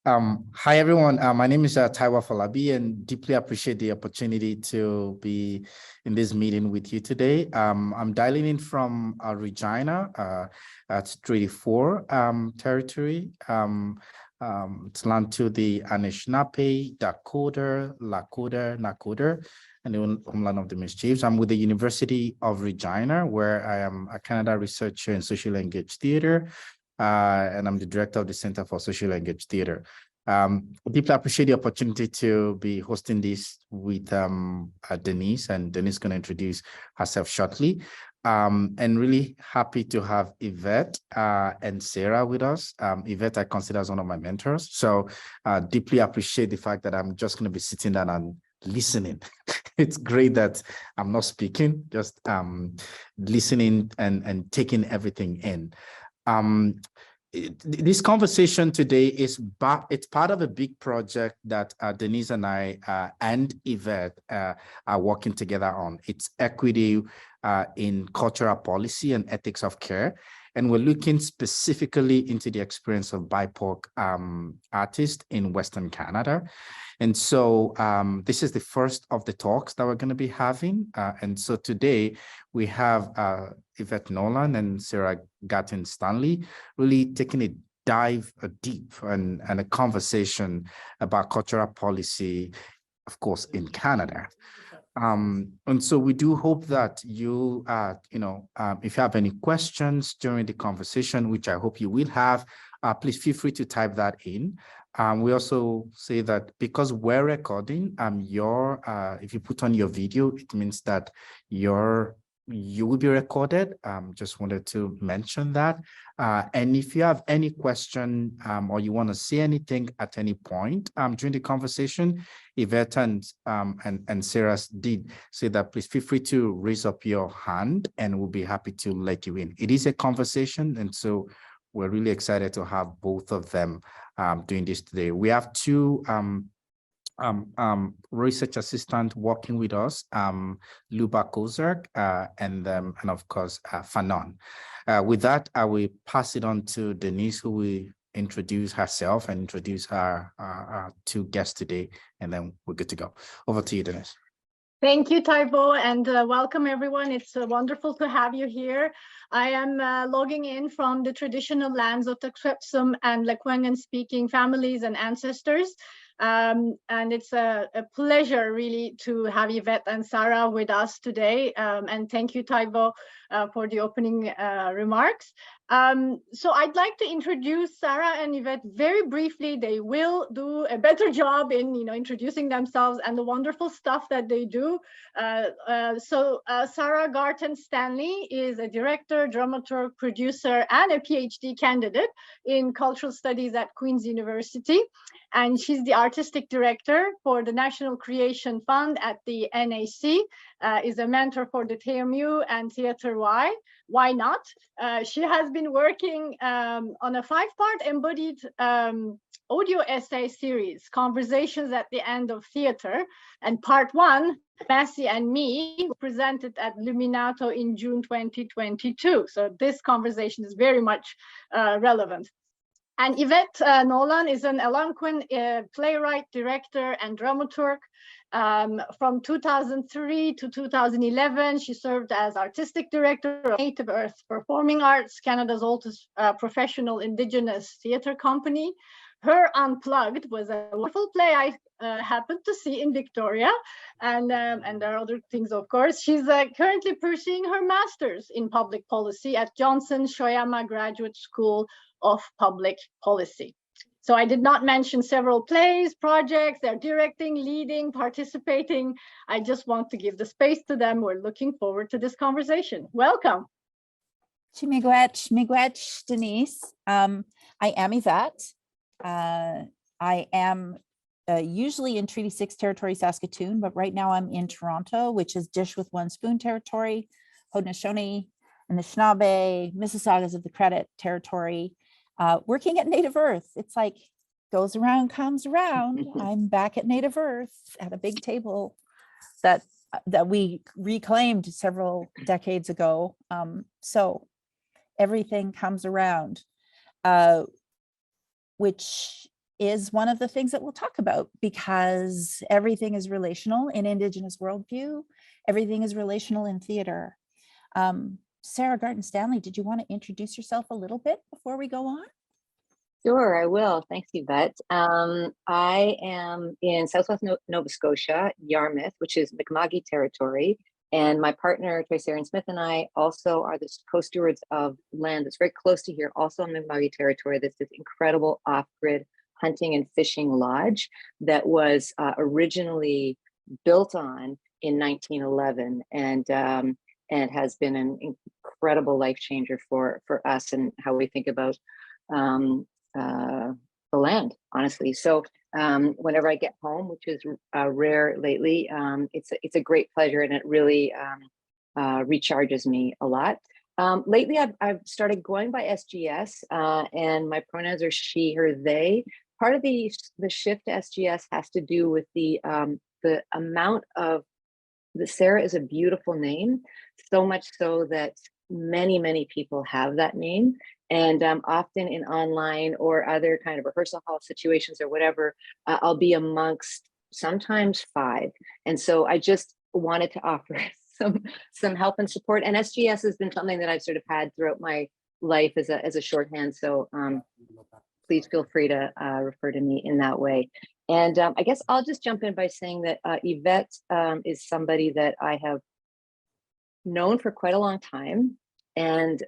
Hi, everyone. My name is Taiwo Afolabi, and deeply appreciate the opportunity to be in this meeting with you today. I'm dialing in from Regina, at 34 territory. It's land to the Anishinaabe, Dakota, Lakota, Nakota, and the homeland of the Mischiefs. I'm with the University of Regina, where I am a Canada researcher in social language theater. And I'm the director of the Center for Social Language Theater. I deeply appreciate the opportunity to be hosting this with Deniz, and Deniz is going to introduce herself shortly. And really happy to have Yvette and Sarah with us. Yvette I consider as one of my mentors, so deeply appreciate the fact that I'm just going to be sitting down and listening. It's great that I'm not speaking, just listening and taking everything in. This conversation today is it's part of a big project that Deniz and I and Yvette are working together on. It's equity in cultural policy and ethics of care. And we're looking specifically into the experience of BIPOC artists in Western Canada. And so this is the first of the talks that we're going to be having. And so today we have Yvette Nolan and Sarah Garton Stanley really taking a dive deep and a conversation about cultural policy, of course, in Canada. And so we do hope that you, if you have any questions during the conversation, which I hope you will have, please feel free to type that in. We also say that because we're recording, if you put on your video, it means that you will be recorded. Just wanted to mention that. And if you have any question or you want to say anything at any point during the conversation, Yvette and Sarah did say that please feel free to raise up your hand and we'll be happy to let you in. It is a conversation, and so we're really excited to have both of them doing this today. We have two research assistant working with us, Luba Kozak, and of course, Fanon. With that, I will pass it on to Deniz, who will introduce herself and introduce her two guests today, and then we're good to go. Over to you, Deniz. Thank you, Taiwo, and welcome everyone. It's wonderful to have you here. I am logging in from the traditional lands of the Txwepsum and Lekwungen speaking families and ancestors. And it's a pleasure really to have Yvette and Sarah with us today. And thank you, Taiwo, for the opening remarks. So I'd like to introduce Sarah and Yvette very briefly. They will do a better job in introducing themselves and the wonderful stuff that they do. Sarah Garton Stanley is a director, dramaturg, producer, and a PhD candidate in cultural studies at Queen's University. And she's the artistic director for the National Creation Fund at the NAC, is a mentor for the TMU and Theatre Y. Why not? She has been working on a 5-part embodied audio essay series, Conversations at the End of Theatre. And part 1, Massey and me, presented at Luminato in June 2022. So this conversation is very much relevant. And Yvette Nolan is an Algonquin playwright, director, and dramaturg. From 2003 to 2011, she served as artistic director of Native Earth Performing Arts, Canada's oldest professional Indigenous theatre company. Her Unplugged was a wonderful play I happened to see in Victoria, and there are other things, of course. She's currently pursuing her master's in public policy at Johnson Shoyama Graduate School of Public Policy. So I did not mention several plays, projects, they're directing, leading, participating. I just want to give the space to them. We're looking forward to this conversation. Welcome. Miigwech, Deniz. I am Yvette. I am usually in Treaty 6 territory, Saskatoon, but right now I'm in Toronto, which is Dish with One Spoon territory, Haudenosaunee, Anishinaabe, Mississaugas of the Credit territory. Working at Native Earth, it's like goes around, comes around. I'm back at Native Earth at a big table that we reclaimed several decades ago. So everything comes around, which is one of the things that we'll talk about, because everything is relational in Indigenous worldview. Everything is relational in theater. Sarah, Garton, Stanley, did you want to introduce yourself a little bit before we go on? Sure, I will. Thanks, Yvette. I am in Southwest Nova Scotia, Yarmouth, which is Mi'kmaq territory. And my partner, Tracy Aaron Smith, and I also are the co-stewards of land that's very close to here, also in Mi'kmaq territory. That's this incredible off-grid hunting and fishing lodge that was originally built on in 1911, and has been an incredible life changer for us and how we think about the land, honestly. So whenever I get home, which is rare lately, it's a great pleasure, and it really recharges me a lot. Lately, I've started going by SGS, and my pronouns are she, her, they. Part of the shift to SGS has to do with the amount of Sarah is a beautiful name, so much so that many people have that name. And often in online or other kind of rehearsal hall situations or whatever, I'll be amongst sometimes 5. And so I just wanted to offer some help and support. And SGS has been something that I've sort of had throughout my life as a shorthand. So please feel free to refer to me in that way. And I guess I'll just jump in by saying that Yvette is somebody that I have known for quite a long time, and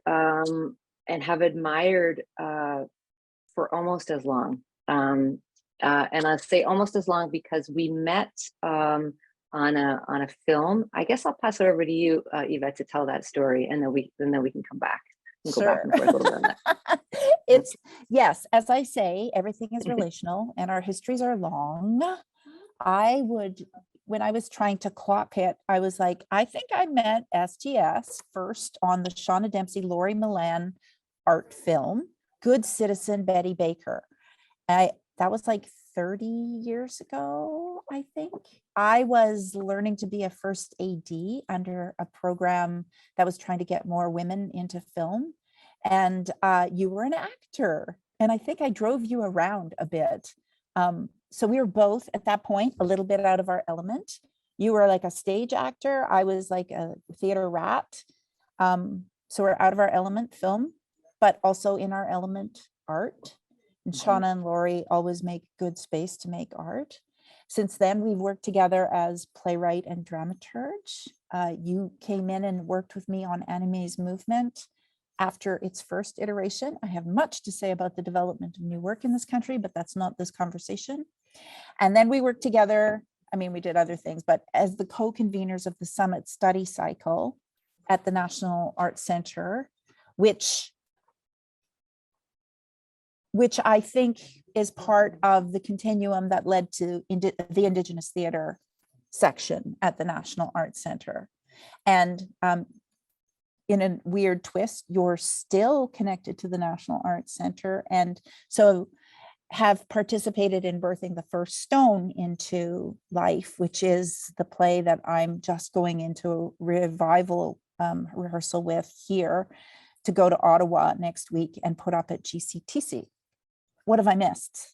have admired for almost as long. And I'll say almost as long because we met on a film. I guess I'll pass it over to you, Yvette, to tell that story, and then we can come back. Go back and forth a little bit on that. It's, yes, as I say, everything is relational and our histories are long. When I was trying to clock it, I was like, I think I met STS first on the Shauna Dempsey, Laurie Milan art film, Good Citizen Betty Baker. That was like 30 years ago, I think. I was learning to be a first AD under a program that was trying to get more women into film. And you were an actor. And I think I drove you around a bit. So we were both at that point a little bit out of our element. You were like a stage actor. I was like a theater rat. So we're out of our element, film, but also in our element, art. And Shauna and Laurie always make good space to make art. Since then, we've worked together as playwright and dramaturge. You came in and worked with me on Anime's Movement after its first iteration. I have much to say about the development of new work in this country, but that's not this conversation. And then we worked together. I mean, we did other things, but as the co-conveners of the Summit Study Cycle at the National Arts Center, which I think is part of the continuum that led to the Indigenous Theater section at the National Arts Center. And in a weird twist, you're still connected to the National Arts Center. And so have participated in birthing the first stone into life, which is the play that I'm just going into revival rehearsal with here to go to Ottawa next week and put up at GCTC. What have I missed?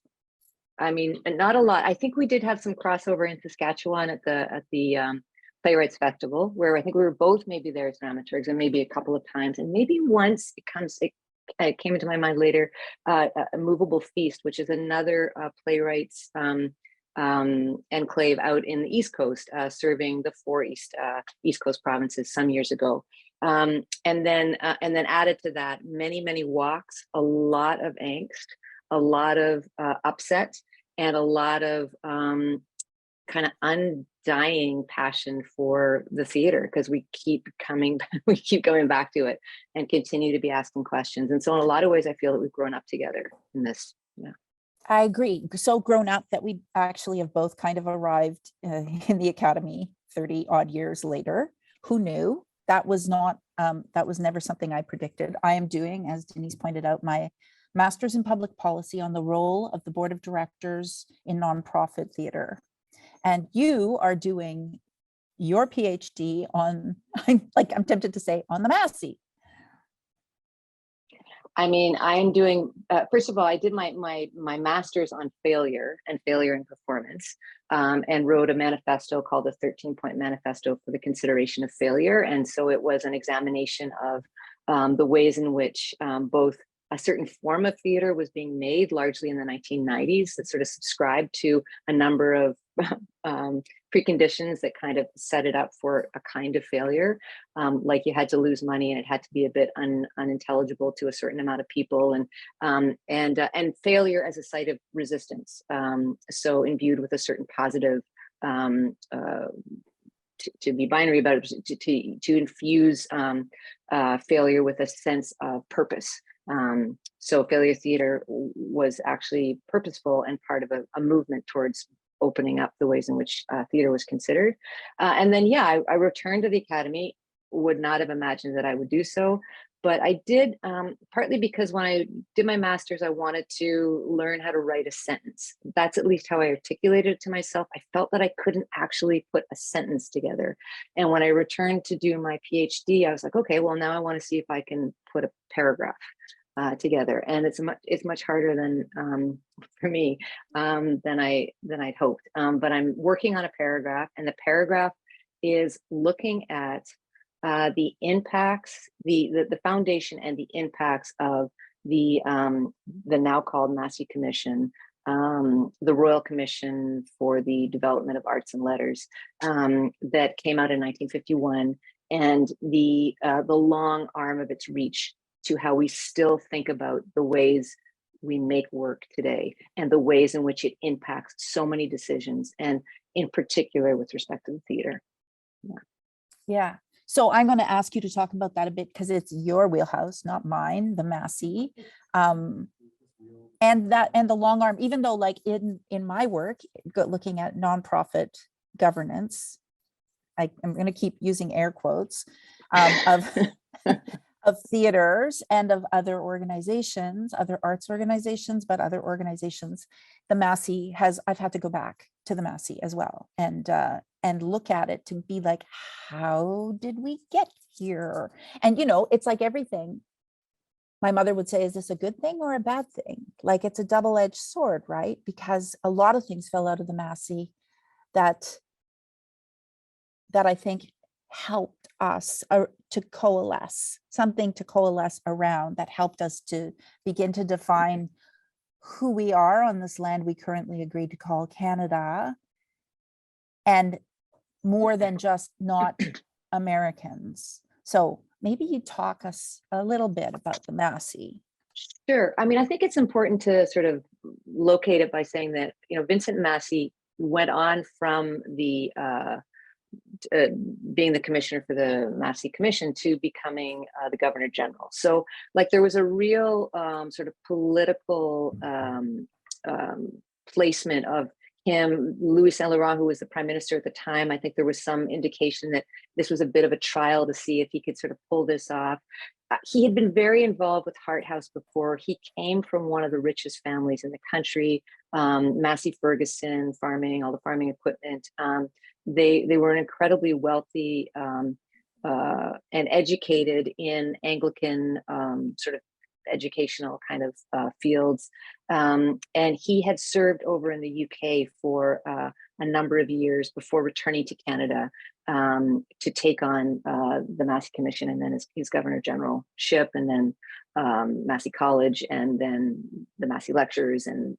I mean, not a lot. I think we did have some crossover in Saskatchewan at the Playwrights Festival, where I think we were both maybe there as dramaturgs, and maybe a couple of times, and maybe once it came into my mind later, a Movable Feast, which is another playwrights enclave out in the East Coast, serving the 4 East Coast provinces some years ago. And then added to that, many walks, a lot of angst, a lot of upset, and a lot of kind of undying passion for the theater, because we keep coming back to it and continue to be asking questions. And so in a lot of ways, I feel that we've grown up together in this. Yeah, I agree. So grown up that we actually have both kind of arrived in the academy 30 odd years later. Who knew? That was never something I predicted. I am doing, as Deniz pointed out, my master's in public policy on the role of the board of directors in nonprofit theater. And you are doing your PhD on, I'm tempted to say, on the Massey. I mean, I am doing, first of all, I did my master's on failure and failure in performance, and wrote a manifesto called the 13-point manifesto for the consideration of failure. And so it was an examination of the ways in which both a certain form of theater was being made, largely in the 1990s, that sort of subscribed to a number of preconditions that kind of set it up for a kind of failure, like you had to lose money and it had to be a bit unintelligible to a certain amount of people, and failure as a site of resistance, so imbued with a certain positive, to be binary about it, to infuse failure with a sense of purpose. So failure theater was actually purposeful and part of a movement towards opening up the ways in which theater was considered. And then, yeah, I returned to the academy, would not have imagined that I would do so, but I did, partly because when I did my master's, I wanted to learn how to write a sentence. That's at least how I articulated it to myself. I felt that I couldn't actually put a sentence together. And when I returned to do my PhD, I was like, okay, well, now I want to see if I can put a paragraph together, and it's much harder than for me than I'd hoped. But I'm working on a paragraph, and the paragraph is looking at the impacts, the foundation and the impacts of the now called Massey Commission, the Royal Commission for the Development of Arts and Letters, that came out in 1951, and the long arm of its reach to how we still think about the ways we make work today and the ways in which it impacts so many decisions, and in particular with respect to the theater. Yeah. So I'm going to ask you to talk about that a bit, because it's your wheelhouse, not mine, the Massey. And the long arm, even though like in my work, looking at nonprofit governance, I'm going to keep using air quotes, of theaters and of other organizations, other arts organizations, but other organizations, the Massey I've had to go back to the Massey as well and look at it to be like, how did we get here? And, it's like everything. My mother would say, is this a good thing or a bad thing? Like, it's a double-edged sword, right? Because a lot of things fell out of the Massey that I think helped us to coalesce, something to coalesce around, that helped us to begin to define who we are on this land we currently agreed to call Canada, and more than just not Americans. So maybe you talk us a little bit about the Massey. Sure. I mean, I think it's important to sort of locate it by saying that, Vincent Massey went on from the being the commissioner for the Massey Commission to becoming the Governor General. So like there was a real sort of political placement of him. Louis Saint Laurent, who was the prime minister at the time, I think there was some indication that this was a bit of a trial to see if he could sort of pull this off. He had been very involved with Hart House before. He came from one of the richest families in the country, Massey Ferguson, farming, all the farming equipment. They were an incredibly wealthy and educated in Anglican sort of educational kind of fields. And he had served over in the UK for a number of years before returning to Canada to take on the Massey Commission, and then his Governor Generalship, and then Massey College, and then the Massey Lectures, and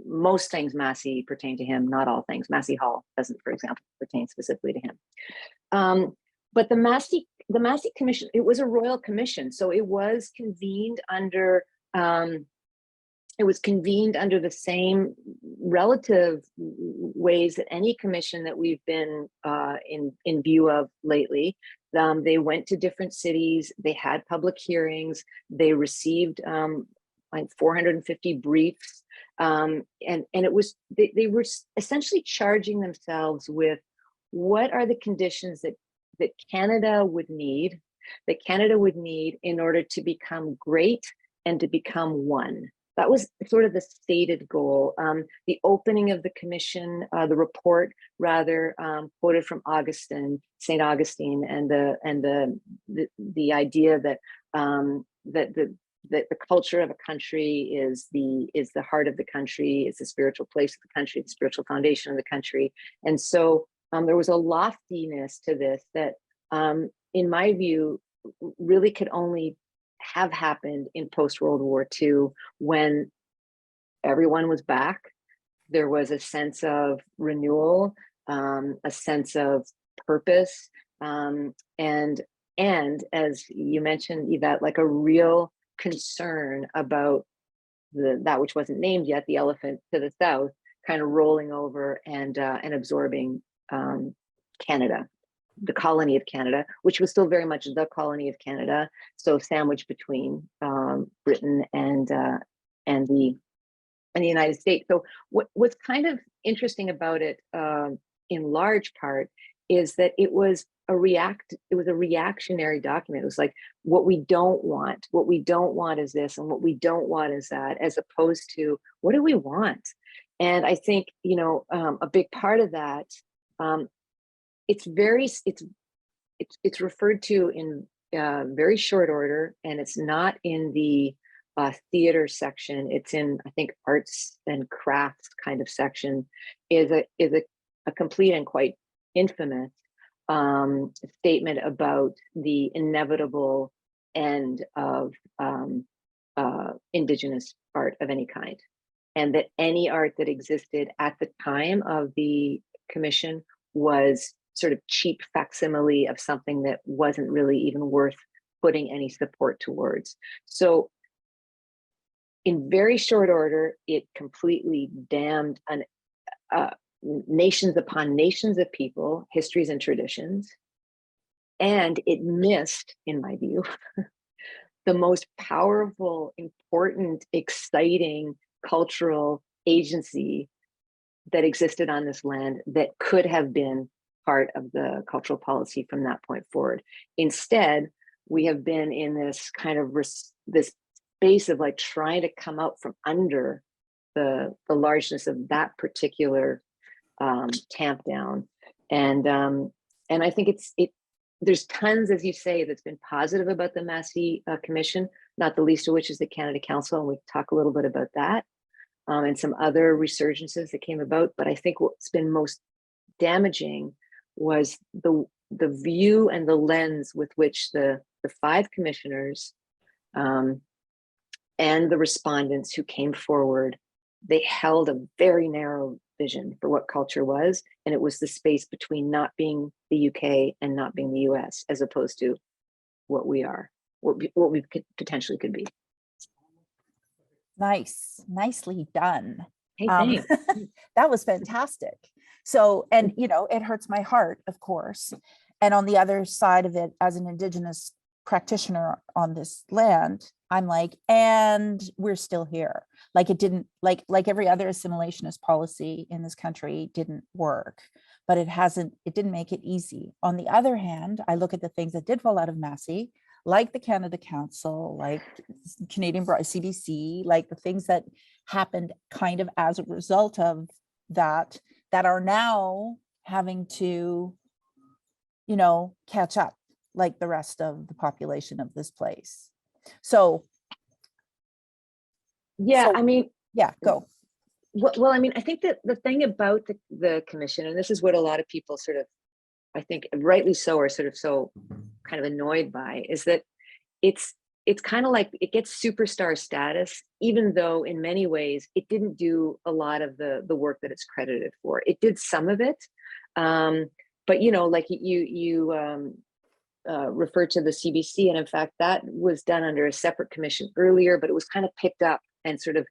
most things Massey pertain to him, not all things. Massey Hall doesn't, for example, pertain specifically to him. But the Massey Commission, it was a royal commission, so it was convened under the same relative ways that any commission that we've been in view of lately. They went to different cities, they had public hearings, they received like 450 briefs, and it was they were essentially charging themselves with what are the conditions that Canada would need in order to become great and to become one. That was sort of the stated goal. The opening of the commission, the report rather, quoted from St. Augustine, and the idea that that the culture of a country is the heart of the country, it's the spiritual place of the country, the spiritual foundation of the country. And so there was a loftiness to this that, in my view, really could only have happened in post-World War II, when everyone was back. There was a sense of renewal, a sense of purpose, and as you mentioned, Yvette, like a real concern about that which wasn't named yet, the elephant to the south, kind of rolling over and absorbing Canada, the colony of Canada, which was still very much the colony of Canada, so sandwiched between Britain and the United States. So what's kind of interesting about it, in large part, is that it was a reactionary document. It was like, what we don't want is this, and what we don't want is that, as opposed to what do we want. And I think, a big part of that, it's referred to in very short order, and it's not in the theater section. It's in, I think, arts and crafts kind of section, is a complete and quite infamous statement about the inevitable end of Indigenous art of any kind, and that any art that existed at the time of the commission was sort of cheap facsimile of something that wasn't really even worth putting any support towards. So in very short order, it completely damned nations upon nations of people, histories and traditions. And it missed, in my view, the most powerful, important, exciting cultural agency that existed on this land that could have been part of the cultural policy from that point forward. Instead, we have been in this kind of this space of like trying to come out from under the largeness of that particular tamp down. And I think there's tons, as you say, that's been positive about the Massey Commission, not the least of which is the Canada Council, and we talk a little bit about that, and some other resurgences that came about. But I think what's been most damaging was the view and the lens with which the 5 commissioners and the respondents who came forward, they held a very narrow vision for what culture was, and it was the space between not being the UK and not being the US, as opposed to what we are, what we potentially could be. Nicely done. Hey, thanks. That was fantastic. So, and it hurts my heart, of course. And on the other side of it, as an Indigenous practitioner on this land, I'm like, and we're still here. Like it didn't, like every other assimilationist policy in this country didn't work, but it didn't make it easy. On the other hand, I look at the things that did fall out of Massey, like the Canada Council, like Canadian CBC, like the things that happened kind of as a result of that are now having to, catch up like the rest of the population of this place. So, yeah, I mean, yeah, go. Well, I mean, I think that the thing about the commission, and this is what a lot of people sort of, I think rightly so, are sort of so kind of annoyed by, is that it's kind of like it gets superstar status, even though in many ways it didn't do a lot of the work that it's credited for. It did some of it, but like you referred to the CBC, and in fact that was done under a separate commission earlier, but it was kind of picked up and sort of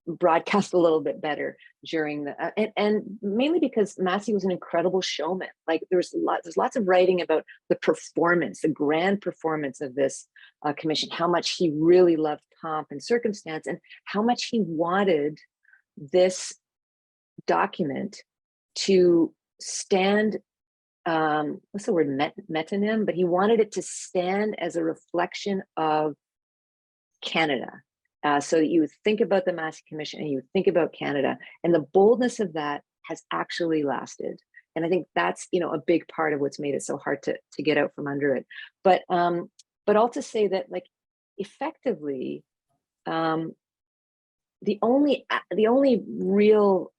broadcast a little bit better during the and mainly because Massey was an incredible showman. Like there's lots of writing about the performance, the grand performance of this commission, how much he really loved pomp and circumstance, and how much he wanted this document to stand, what's the word, metonym, but he wanted it to stand as a reflection of Canada. So that you would think about the Massey Commission and you would think about Canada, and the boldness of that has actually lasted. And I think that's, a big part of what's made it so hard to get out from under it. But all to say that, like, effectively, the only real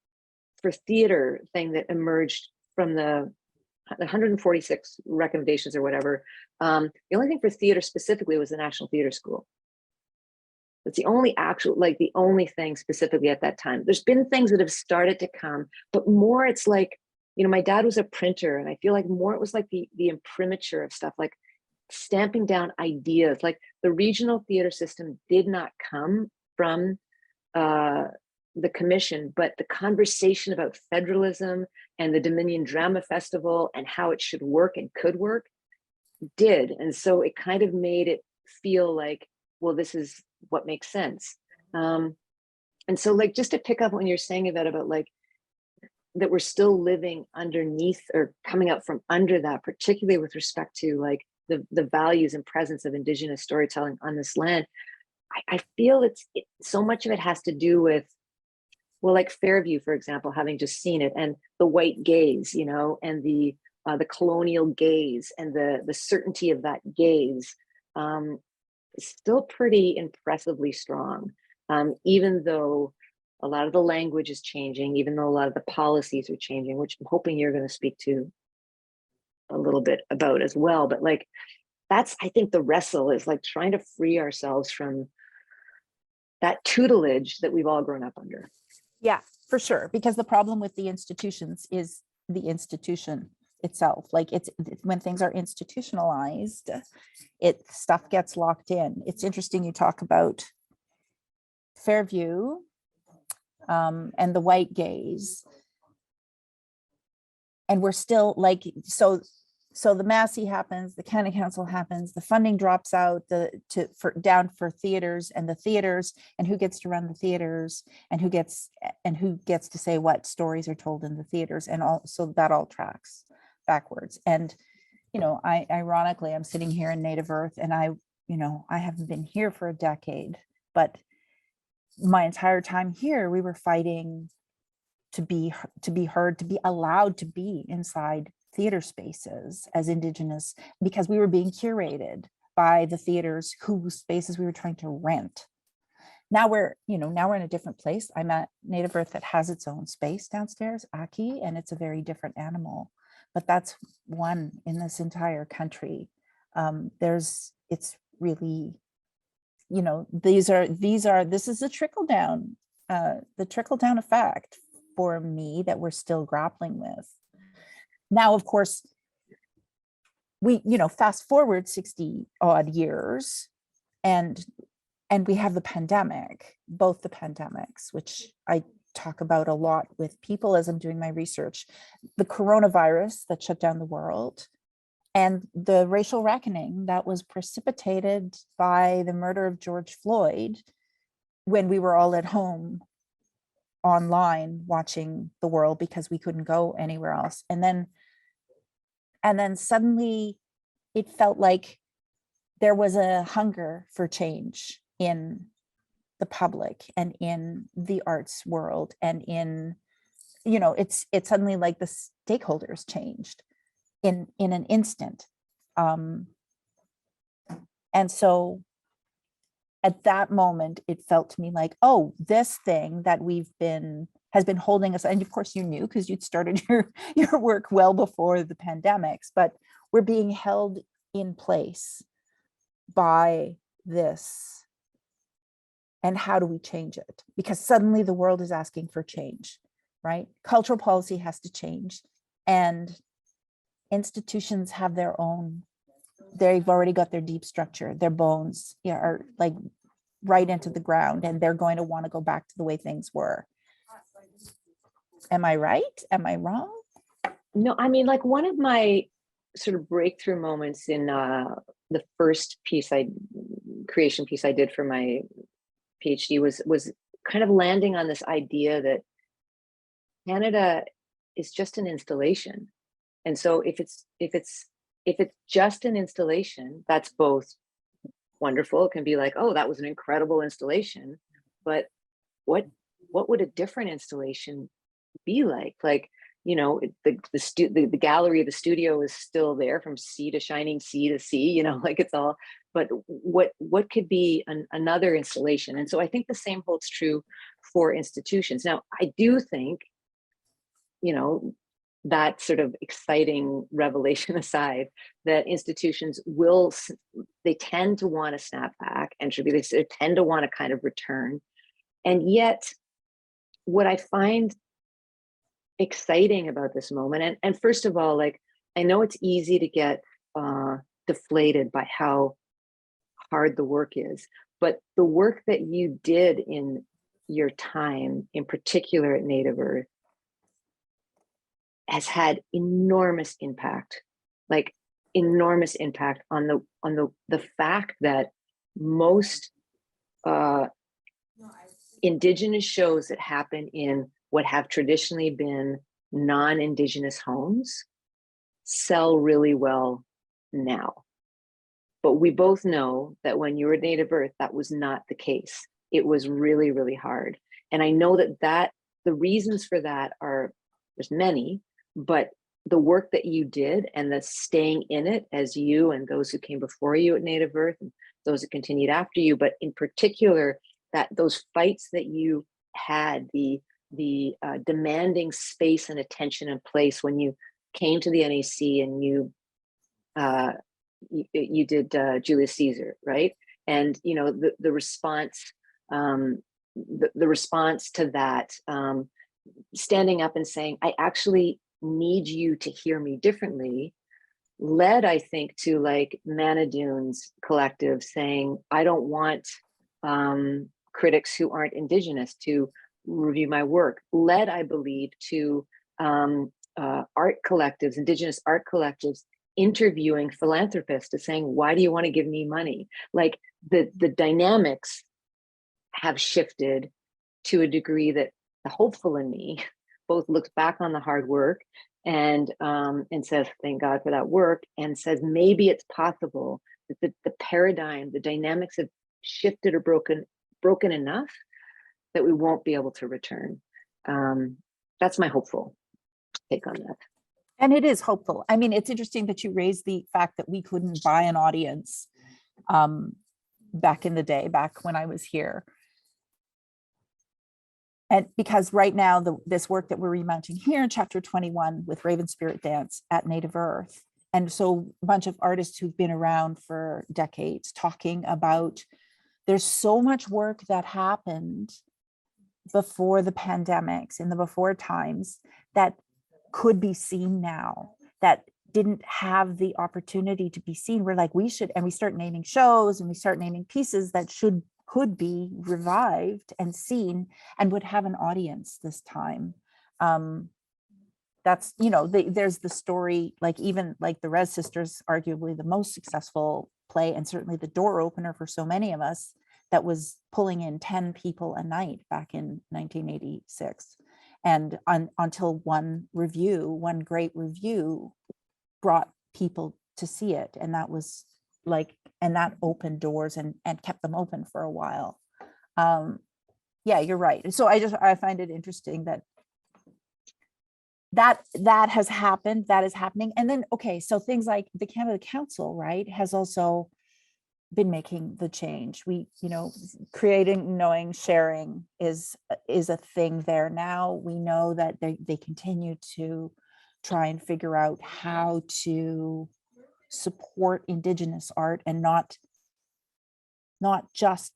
for theater thing that emerged from the 146 recommendations or whatever, the only thing for theater specifically was the National Theater School. That's the only actual, like the only thing specifically at that time. There's been things that have started to come, but more it's like, you know, my dad was a printer, and I feel like more it was like the imprimatur of stuff, like stamping down ideas. Like the regional theater system did not come from the commission, but the conversation about federalism and the Dominion Drama Festival and how it should work and could work did. And so it kind of made it feel like, well, this is what makes sense. And so like, just to pick up what you're saying about like, that we're still living underneath or coming up from under that, particularly with respect to like the values and presence of Indigenous storytelling on this land. I feel so much of it has to do with, well, like Fairview, for example, having just seen it, and the white gaze, you know, and the colonial gaze and the certainty of that gaze is still pretty impressively strong, even though a lot of the language is changing, even though a lot of the policies are changing, which I'm hoping you're going to speak to a little bit about as well. But like, that's, I think the wrestle is like trying to free ourselves from that tutelage that we've all grown up under. Yeah, for sure. Because the problem with the institutions is the institution itself. Like it's when things are institutionalized, stuff gets locked in. It's interesting you talk about Fairview and the white gaze. And we're still like, so the Massey happens, the county council happens, the funding drops out down for theaters and the theaters, and who gets to run the theaters, and who gets to say what stories are told in the theaters, and so that all tracks backwards. And you know, ironically, I'm sitting here in Native Earth, and I haven't been here for a decade, but my entire time here, we were fighting to be heard, to be allowed to be inside theater spaces as Indigenous, because we were being curated by the theaters whose spaces we were trying to rent. Now we're in a different place. I'm at Native Earth that has its own space downstairs, Aki, and it's a very different animal, but that's one in this entire country. It's really, you know, this is the trickle down effect for me that we're still grappling with. Now, of course, we, fast forward 60 odd years and we have the pandemic, both the pandemics, which I talk about a lot with people as I'm doing my research, the coronavirus that shut down the world, and the racial reckoning that was precipitated by the murder of George Floyd when we were all at home online watching the world because we couldn't go anywhere else. And then suddenly it felt like there was a hunger for change in the public and in the arts world, and in, it's suddenly like the stakeholders changed in an instant. And so at that moment, it felt to me like, oh, this thing that has been holding us, and of course you knew because you'd started your work well before the pandemics, but we're being held in place by this. And how do we change it? Because suddenly the world is asking for change, right? Cultural policy has to change, and institutions have their own. They've already got their deep structure, their bones are like right into the ground, and they're going to want to go back to the way things were. Am I right? Am I wrong? No, I mean, like one of my sort of breakthrough moments in the first creation piece I did for my PhD was kind of landing on this idea that Canada is just an installation. And so if it's just an installation, that's both wonderful. It can be like, oh, that was an incredible installation, but what would a different installation be like? Like, you know, the gallery of the studio is still there from sea to shining sea to sea, you know, like it's all, but what could be another installation? And so I think the same holds true for institutions. Now, I do think, you know, that sort of exciting revelation aside, that institutions they tend to want to snap back and they tend to want to kind of return. And yet, what I find exciting about this moment, and first of all, like, I know it's easy to get deflated by how hard the work is, but the work that you did in your time, in particular at Native Earth, has had enormous impact, like enormous impact on the fact that most Indigenous shows that happen in what have traditionally been non-Indigenous homes sell really well now. But we both know that when you were Native Earth, that was not the case. It was really, really hard. And I know that the reasons for that are, there's many, but the work that you did and the staying in it, as you and those who came before you at Native Earth and those that continued after you, but in particular, that those fights that you had, the demanding space and attention and place when you came to the NAC and you did Julius Caesar, right? And you know, the response, the response to that, standing up and saying, I actually need you to hear me differently, led, I think, to like Manadoon's collective saying, I don't want critics who aren't Indigenous to review my work, led, I believe, to art collectives, Indigenous art collectives, interviewing philanthropists to saying, why do you want to give me money? Like the dynamics have shifted to a degree that the hopeful in me both looks back on the hard work and says, thank God for that work, and says, maybe it's possible that the paradigm, the dynamics have shifted or broken enough that we won't be able to return. That's my hopeful take on that. And it is hopeful. I mean, it's interesting that you raised the fact that we couldn't buy an audience back in the day, back when I was here. And because right now, this work that we're remounting here in chapter 21 with Raven Spirit Dance at Native Earth, and so a bunch of artists who've been around for decades talking about, there's so much work that happened before the pandemics, in the before times, that could be seen now, that didn't have the opportunity to be seen. We're like, we should, and we start naming shows and we start naming pieces that could be revived and seen and would have an audience this time. That's, you know, there's the story, like even like the Rez Sisters, arguably the most successful play and certainly the door opener for so many of us, that was pulling in 10 people a night back in 1986. And until one great review brought people to see it. And that was like, and that opened doors and kept them open for a while. Yeah, you're right. So I find it interesting that has happened, that is happening. And then, okay, so things like the Canada Council, right, has also been making the change. We, you know, creating, knowing, sharing is a thing there now. We know that they continue to try and figure out how to support Indigenous art, and not just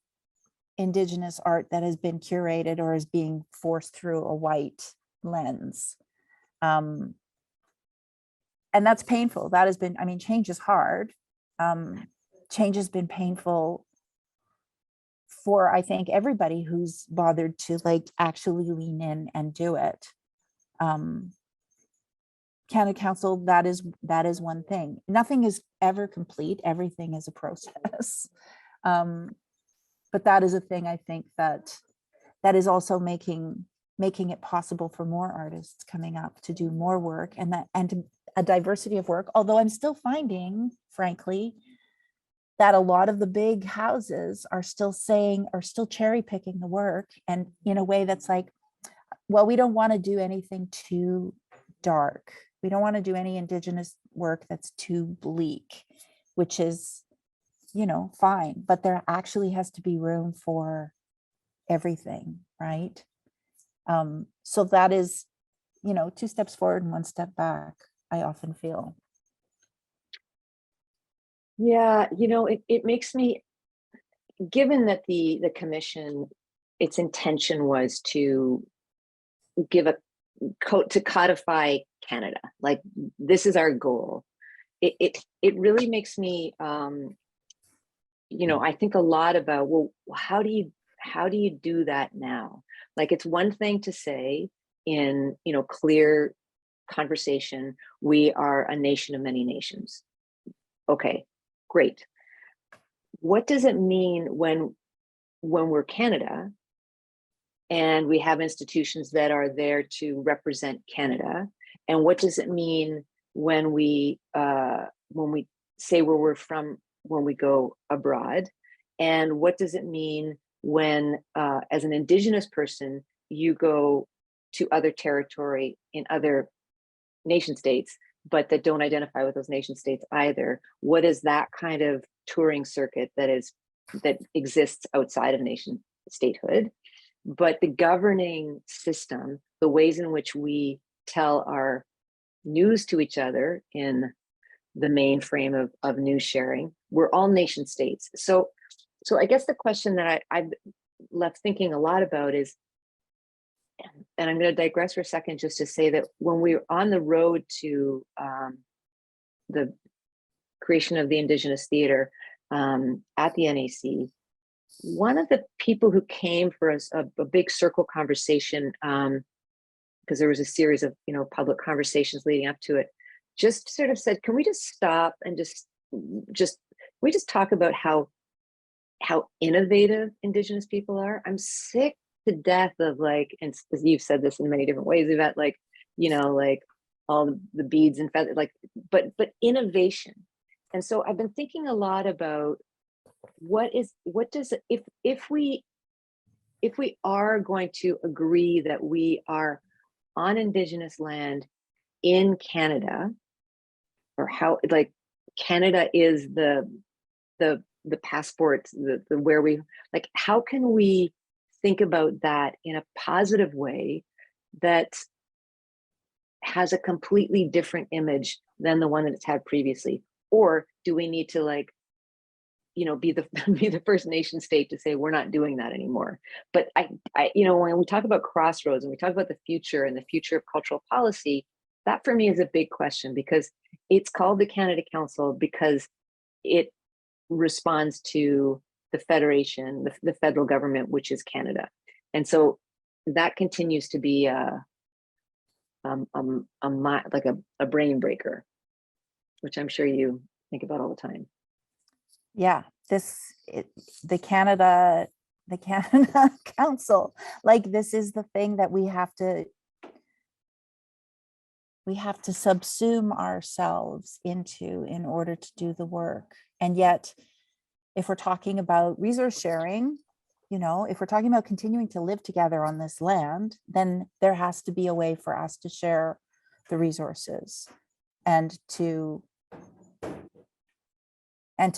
Indigenous art that has been curated or is being forced through a white lens. And that's painful. That has been, I mean, change is hard. Change has been painful for, I think, everybody who's bothered to like actually lean in and do it. Canada Council, that is one thing. Nothing is ever complete. Everything is a process. But that is a thing, I think, that is also making it possible for more artists coming up to do more work, and a diversity of work. Although I'm still finding, frankly, that a lot of the big houses are still cherry picking the work, and in a way that's like, well, we don't want to do anything too dark. We don't want to do any Indigenous work that's too bleak, which is, fine, but there actually has to be room for everything, right? So that is, 2 steps forward and 1 step back, I often feel. Yeah, it makes me, given that the commission, its intention was to give to codify Canada, like this is our goal. It really makes me, I think a lot about, well, how do you do that now? Like, it's one thing to say in, clear conversation, we are a nation of many nations. Okay, great. What does it mean when we're Canada and we have institutions that are there to represent Canada? And what does it mean when we say where we're from when we go abroad? And what does it mean when, as an Indigenous person, you go to other territory in other nation states, but that don't identify with those nation states either? What is that kind of touring circuit that exists outside of nation statehood? But the governing system, the ways in which we tell our news to each other in the mainframe of news sharing, we're all nation states. So I guess the question that I've left thinking a lot about is, and I'm going to digress for a second just to say that when we're on the road to the creation of the Indigenous Theatre at the NAC, one of the people who came for a big circle conversation, because there was a series of public conversations leading up to it, just sort of said, can we just stop and we just talk about how innovative Indigenous people are? I'm sick to death of, like, and you've said this in many different ways, Yvette, like, like all the beads and feathers, like, but innovation. And so I've been thinking a lot about if we are going to agree that we are on Indigenous land in Canada, or how, like, Canada is the passport, the where we, like, how can we think about that in a positive way that has a completely different image than the one that it's had previously? Or do we need to, like, be the first nation state to say we're not doing that anymore? But I when we talk about crossroads and we talk about the future and the future of cultural policy, that for me is a big question, because it's called the Canada Council because it responds to the federation, the federal government, which is Canada. And so that continues to be like a brain breaker, which I'm sure you think about all the time. Yeah, the Canada Council, like, this is the thing that we have to subsume ourselves into in order to do the work. And yet, if we're talking about resource sharing, if we're talking about continuing to live together on this land, then there has to be a way for us to share the resources and to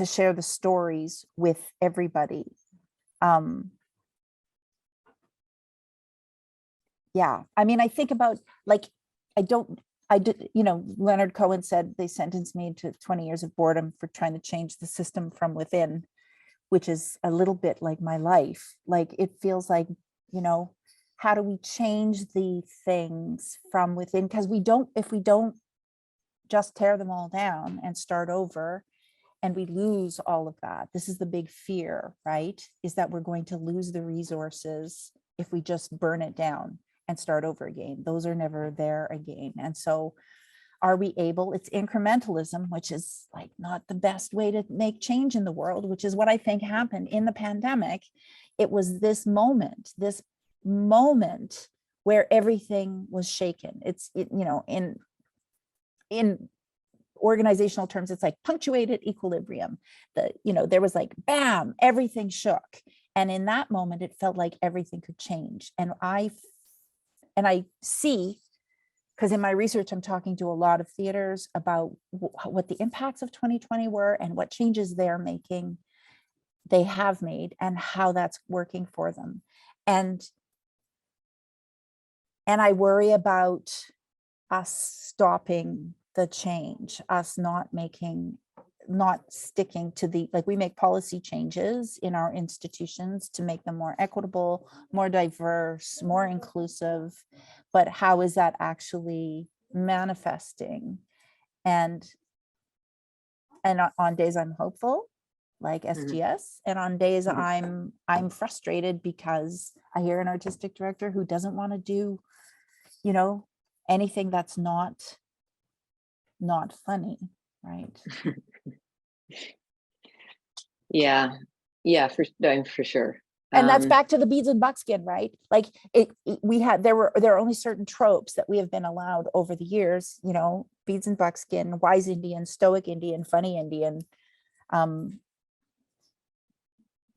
share the stories with everybody. Yeah, I mean, I think about, like, Leonard Cohen said they sentenced me to 20 years of boredom for trying to change the system from within, which is a little bit like my life. Like, it feels like, how do we change the things from within? Because if we don't just tear them all down and start over, and we lose all of that. This is the big fear, right? Is that we're going to lose the resources if we just burn it down and start over again. Those are never there again. And so are we able, it's incrementalism, which is, like, not the best way to make change in the world, which is what I think happened in the pandemic. It was this moment where everything was shaken. In organizational terms, it's like punctuated equilibrium. There was, like, bam, everything shook. And in that moment, it felt like everything could change. And I see because in my research, I'm talking to a lot of theaters about what the impacts of 2020 were and what changes they have made and how that's working for them. And I worry about us stopping the change, us not sticking to we make policy changes in our institutions to make them more equitable, more diverse, more inclusive, but how is that actually manifesting? And on days I'm hopeful, like SGS, and on days I'm frustrated because I hear an artistic director who doesn't want to do, anything that's not funny, right? Yeah, for sure. And that's back to the beads and buckskin, right? Like there are only certain tropes that we have been allowed over the years, beads and buckskin, wise Indian, stoic Indian, funny Indian.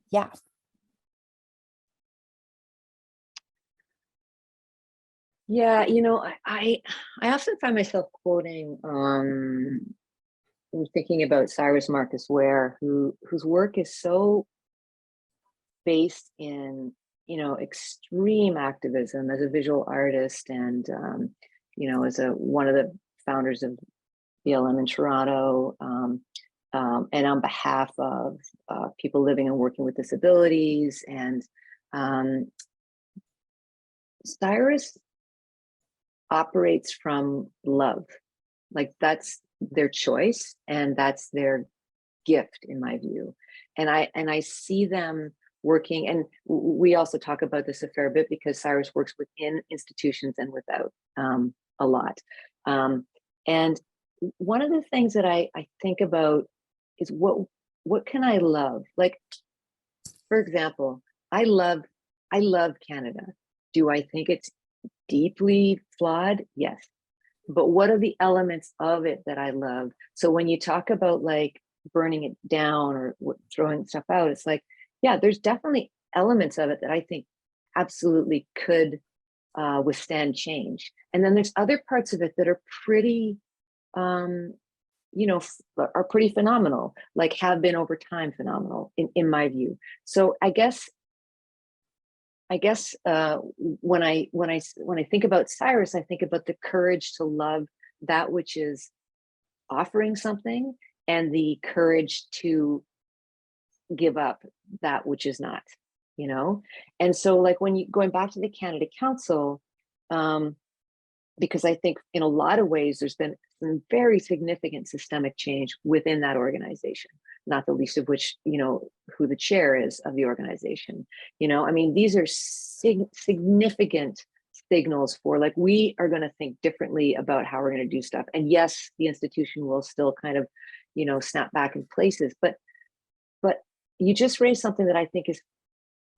Yeah. Yeah, I often find myself quoting thinking about Cyrus Marcus Ware, whose work is so based in extreme activism as a visual artist, and as one of the founders of BLM in Toronto, and on behalf of people living and working with disabilities. And Cyrus operates from love. Like, that's their choice and that's their gift, in my view. And I see them working, and we also talk about this a fair bit because Cyrus works within institutions and without a lot. And one of the things that I think about is what can I love? Like, for example, I love Canada. Do I think it's deeply flawed? Yes. But what are the elements of it that I love? So when you talk about like burning it down or throwing stuff out, it's like, yeah, there's definitely elements of it that I think absolutely could withstand change. And then there's other parts of it that are pretty, are pretty phenomenal, like have been over time phenomenal in my view. So I guess when I think about Cyrus, I think about the courage to love that which is offering something, and the courage to give up that which is not, And so, like, when you going back to the Canada Council, because I think in a lot of ways there's been some very significant systemic change within that organization, not the least of which, who the chair is of the organization. I mean, these are significant signals for, like, we are going to think differently about how we're going to do stuff. And yes, the institution will still kind of, snap back in places, but you just raised something that I think is,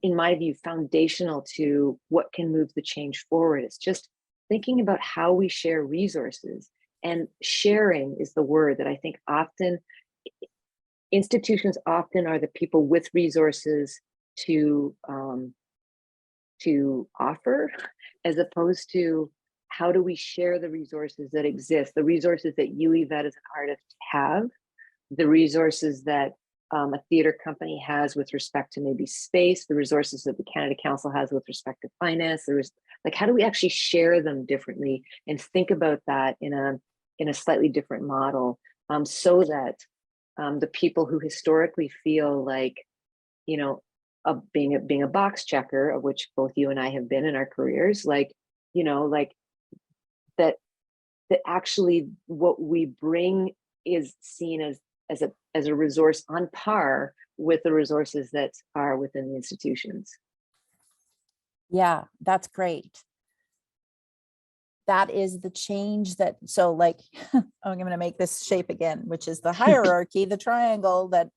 in my view, foundational to what can move the change forward. It's just thinking about how we share resources, and sharing is the word that I think often institutions often are the people with resources to offer, as opposed to how do we share the resources that exist, the resources that you, Yvette, as an artist have, the resources that a theater company has with respect to maybe space, the resources that the Canada Council has with respect to finance. Like, how do we actually share them differently and think about that in a slightly different model, so that the people who historically feel like, being a box checker, of which both you and I have been in our careers, like that actually what we bring is seen as a resource on par with the resources that are within the institutions. Yeah, that's great. That is the change that, so like, I'm going to make this shape again, which is the hierarchy, the triangle that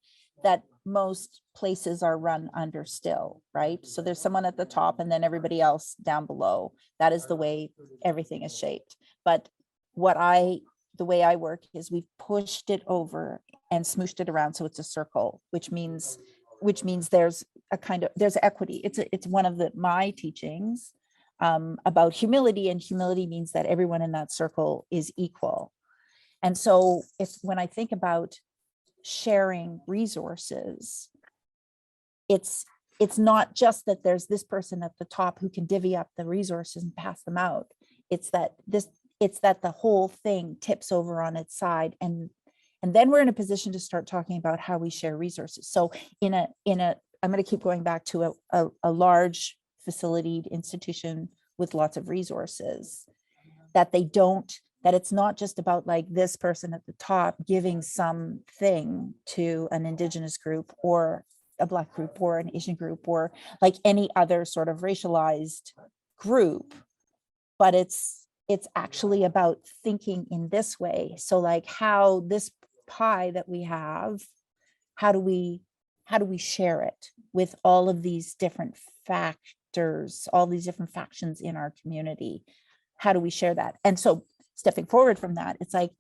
most places are run under still, right? So there's someone at the top and then everybody else down below. That is the way everything is shaped. But the way I work is we've pushed it over and smooshed it around so it's a circle, which means there's equity. It's one of my teachings about humility, and humility means that everyone in that circle is equal. And so when I think about sharing resources, it's not just that there's this person at the top who can divvy up the resources and pass them out. It's that the whole thing tips over on its side, and then we're in a position to start talking about how we share resources. So I'm going to keep going back to a large facilitated institution with lots of resources, that it's not just about like this person at the top giving something to an Indigenous group or a Black group or an Asian group or like any other sort of racialized group, but it's actually about thinking in this way. So like how this pie that we have, how do we share it with all of these different factors, all these different factions in our community? How do we share that? And so stepping forward from that, it's like,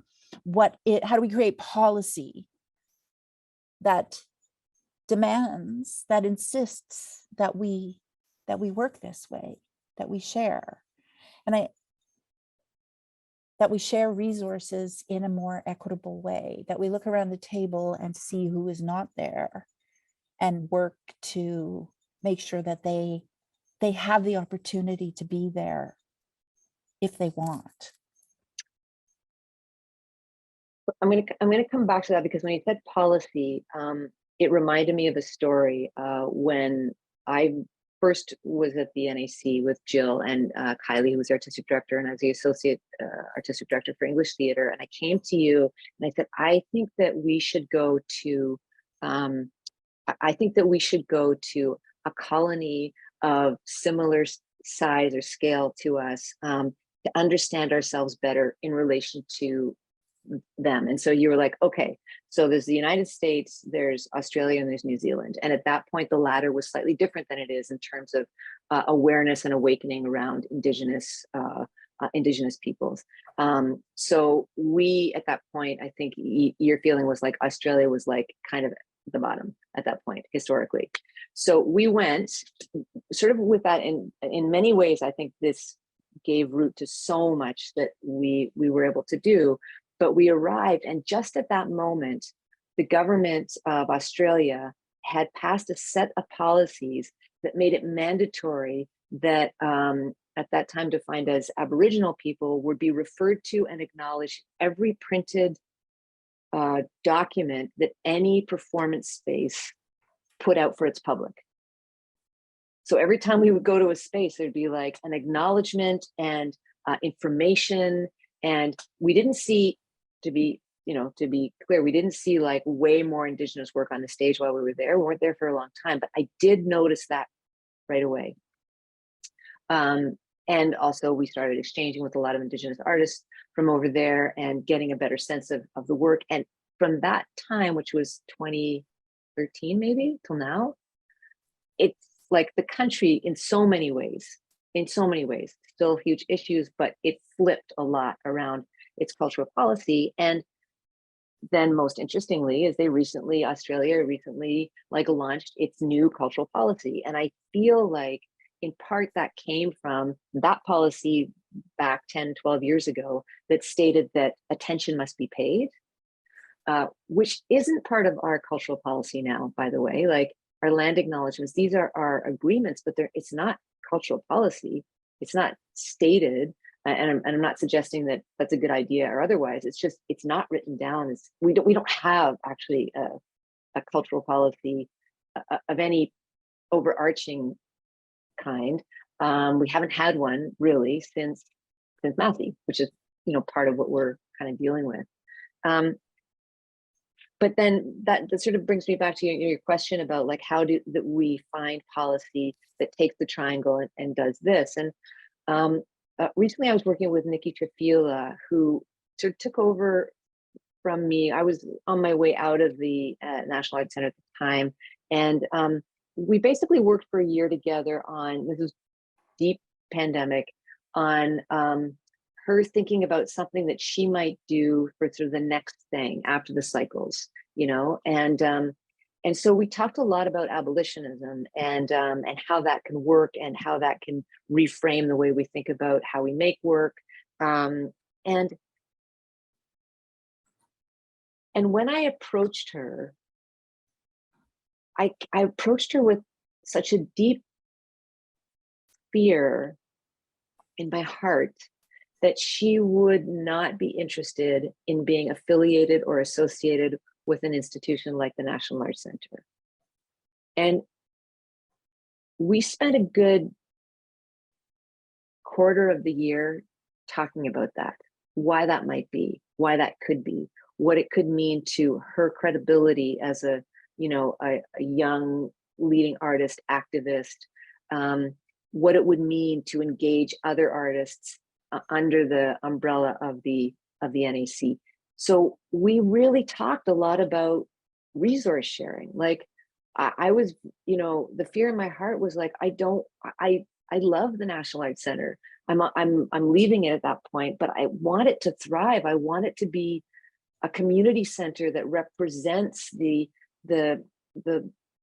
how do we create policy that demands, that insists that we work this way, that we share, that we share resources in a more equitable way, that we look around the table and see who is not there and work to make sure that they have the opportunity to be there if they want. I'm going to come back to that, because when you said policy, it reminded me of a story when I first was at the NAC with Jill and Kylie, who was the artistic director, and I was the associate artistic director for English theater. And I came to you and I said, I think that we should go to a colony of similar size or scale to us to understand ourselves better in relation to them. And so you were like, okay, so there's the United States, there's Australia, and there's New Zealand. And at that point, the latter was slightly different than it is in terms of awareness and awakening around Indigenous peoples. So we, at that point, I think your feeling was like Australia was like kind of the bottom at that point, historically. So we went sort of with that, in many ways, I think this gave root to so much that we were able to do. But we arrived, and just at that moment, the government of Australia had passed a set of policies that made it mandatory that at that time defined as Aboriginal people would be referred to and acknowledged every printed document that any performance space put out for its public. So every time we would go to a space, there'd be like an acknowledgement and information. And we didn't see, to be clear, we didn't see like way more Indigenous work on the stage while we were there. We weren't there for a long time, but I did notice that right away. And also we started exchanging with a lot of Indigenous artists from over there and getting a better sense of the work. And from that time, which was 2013 maybe till now, it's like the country in so many ways, still huge issues, but it flipped a lot around its cultural policy. And then most interestingly is Australia recently like launched its new cultural policy. And I feel like in part that came from that policy back 10, 12 years ago that stated that attention must be paid, which isn't part of our cultural policy now, by the way. Like our land acknowledgements, these are our agreements, but it's not cultural policy. It's not stated. And I'm not suggesting that that's a good idea or otherwise. It's just, it's not written down. We don't have actually a cultural policy of any overarching kind. We haven't had one really since Massey, which is part of what we're kind of dealing with. But then that sort of brings me back to your question about like how do we find policy that takes the triangle and does this. And recently I was working with Nikki Trefila, who sort of took over from me. I was on my way out of the National Arts Center at the time. And we basically worked for a year together on, this was deep pandemic, on her thinking about something that she might do for sort of the next thing after the cycles, and And so we talked a lot about abolitionism and how that can work and how that can reframe the way we think about how we make work. And when I approached her, I approached her with such a deep fear in my heart that she would not be interested in being affiliated or associated with an institution like the National Arts Center. And we spent a good quarter of the year talking about that, why that might be, why that could be, what it could mean to her credibility as a young leading artist, activist, what it would mean to engage other artists under the umbrella of the NAC. So we really talked a lot about resource sharing. Like I was, the fear in my heart was like, I love the National Arts Center. I'm leaving it at that point, but I want it to thrive. I want it to be a community center that represents the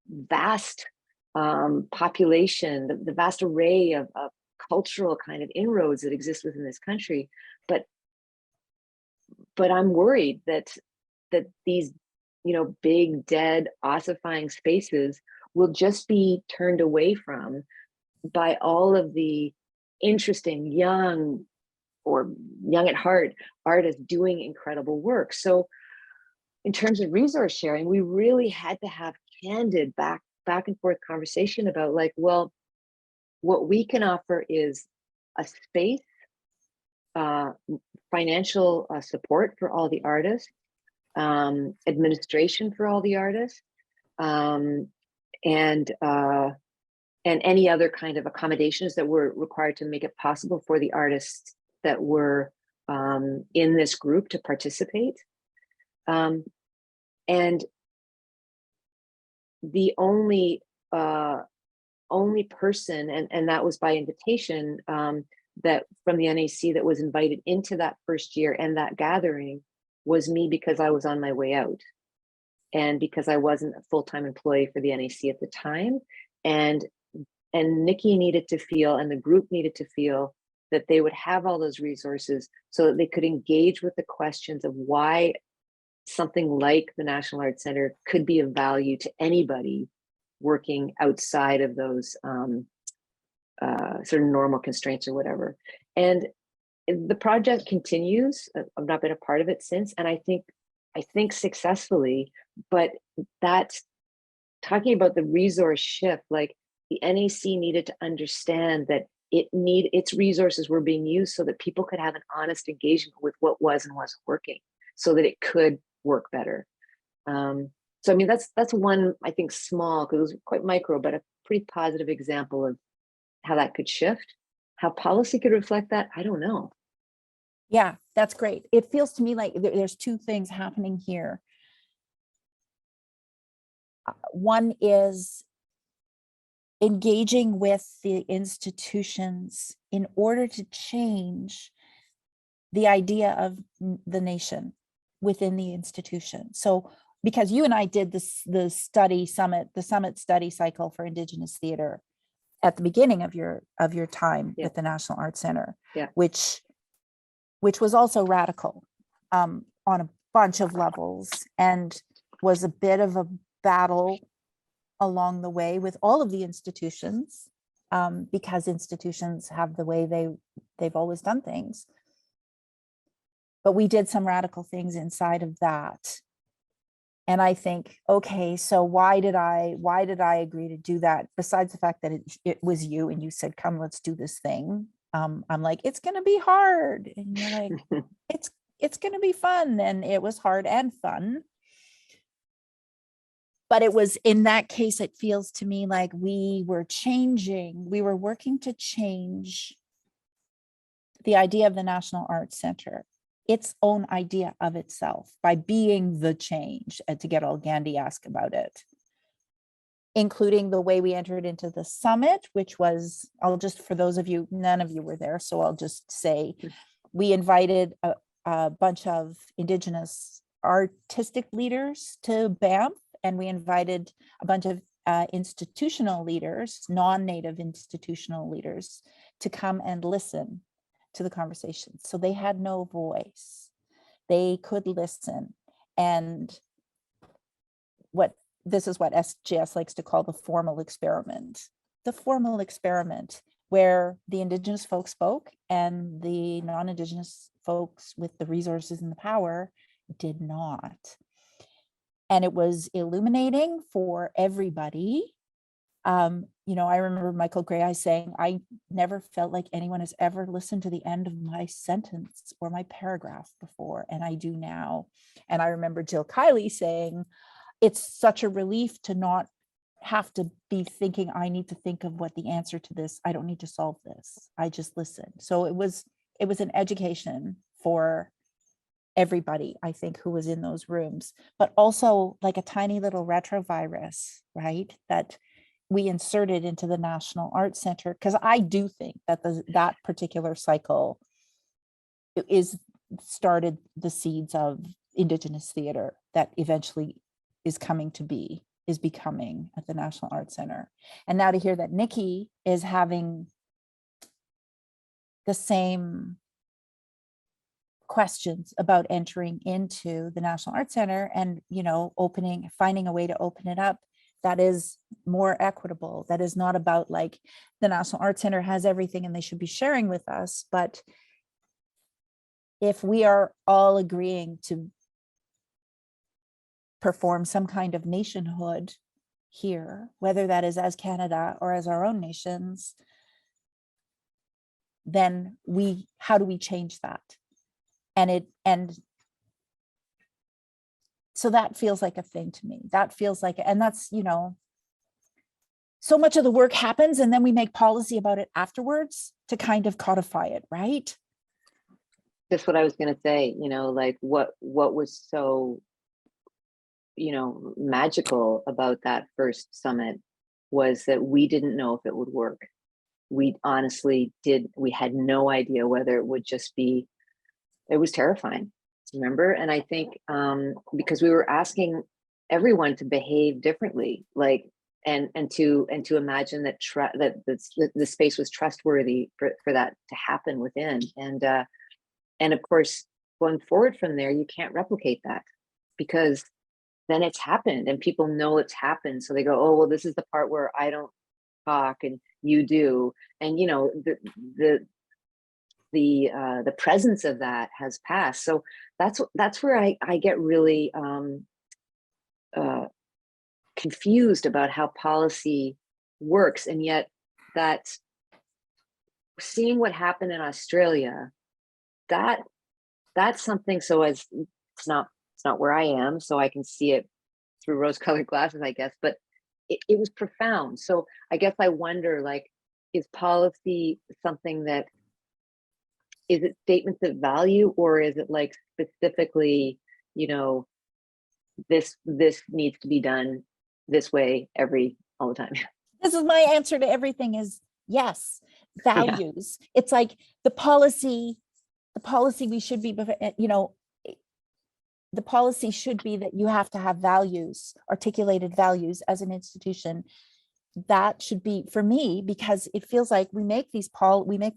vast population, the vast array of cultural kind of inroads that exist within this country. But I'm worried that these, big, dead, ossifying spaces will just be turned away from by all of the interesting young or young at heart artists doing incredible work. So in terms of resource sharing, we really had to have candid back and forth conversation about like, well, what we can offer is a space, financial support for all the artists, administration for all the artists, and any other kind of accommodations that were required to make it possible for the artists that were in this group to participate. And the only person, and that was by invitation, that from the NAC that was invited into that first year and that gathering was me, because I was on my way out and because I wasn't a full-time employee for the NAC at the time. And Nikki needed to feel, and the group needed to feel, that they would have all those resources so that they could engage with the questions of why something like the National Arts Center could be of value to anybody working outside of those sort of normal constraints or whatever. And the project continues. I've not been a part of it since, and I think successfully, but that's talking about the resource shift. Like the NAC needed to understand that its resources were being used so that people could have an honest engagement with what was and wasn't working, so that it could work better. So I mean, that's one, I think, small, because it was quite micro, but a pretty positive example of how that could shift. How policy could reflect that, I don't know. Yeah, that's great. It feels to me like there's two things happening here. One is engaging with the institutions in order to change the idea of the nation within the institution. So because you and I did the summit study cycle for Indigenous theater at the beginning of your time with the National Arts Center, which was also radical on a bunch of levels and was a bit of a battle along the way with all of the institutions, because institutions have the way they've always done things. But we did some radical things inside of that. And I think, okay, so why did I agree to do that? Besides the fact that it was you and you said, come, let's do this thing. I'm like, it's going to be hard. And you're like, it's going to be fun. And it was hard and fun. But it was, in that case, it feels to me like we were working to change the idea of the National Arts Center, its own idea of itself, by being the change, and to get all Gandhi-esque about it, including the way we entered into the summit, which was, for those of you, none of you were there, so I'll just say, we invited a bunch of Indigenous artistic leaders to Banff and we invited a bunch of institutional leaders, non-native institutional leaders, to come and listen to the conversation. So they had no voice. They could listen. And this is what SJS likes to call the formal experiment. The formal experiment where the Indigenous folks spoke and the non-Indigenous folks with the resources and the power did not. And it was illuminating for everybody. I remember Michael Gray saying, I never felt like anyone has ever listened to the end of my sentence or my paragraph before, and I do now. And I remember Jill Kiley saying, it's such a relief to not have to be thinking, I need to think of what the answer to this, I don't need to solve this, I just listen. So it was an education for everybody, I think, who was in those rooms, but also like a tiny little retrovirus, right? That we inserted into the National Arts Center, because I do think that that particular cycle started the seeds of Indigenous theater that eventually is becoming at the National Arts Center. And now to hear that Nikki is having the same questions about entering into the National Arts Center and, finding a way to open it up that is more equitable, that is not about like the National Arts Center has everything and they should be sharing with us. But if we are all agreeing to perform some kind of nationhood here, whether that is as Canada or as our own nations, then how do we change that? And so that feels like a thing to me. That feels like, and that's, so much of the work happens and then we make policy about it afterwards to kind of codify it, right? Just what I was going to say, like what was so, magical about that first summit was that we didn't know if it would work. We honestly we had no idea whether it would just be, it was terrifying, remember? And I think because we were asking everyone to behave differently, like, and to imagine that the space was trustworthy for that to happen within. And of course, going forward from there, you can't replicate that because then it's happened and people know it's happened. So they go, oh, well, this is the part where I don't talk and you do. And, the presence of that has passed. So that's where I get really confused about how policy works. And yet that seeing what happened in Australia, that's something. So as it's not where I am, so I can see it through rose-colored glasses, I guess, but it was profound. So I guess I wonder, like, is policy something that, is it statements of value, or is it like specifically, this needs to be done this way all the time? This is my answer to everything is yes, values. Yeah. It's like the policy we should be, the policy should be that you have to have values, articulated values as an institution. That should be for me, because it feels like we make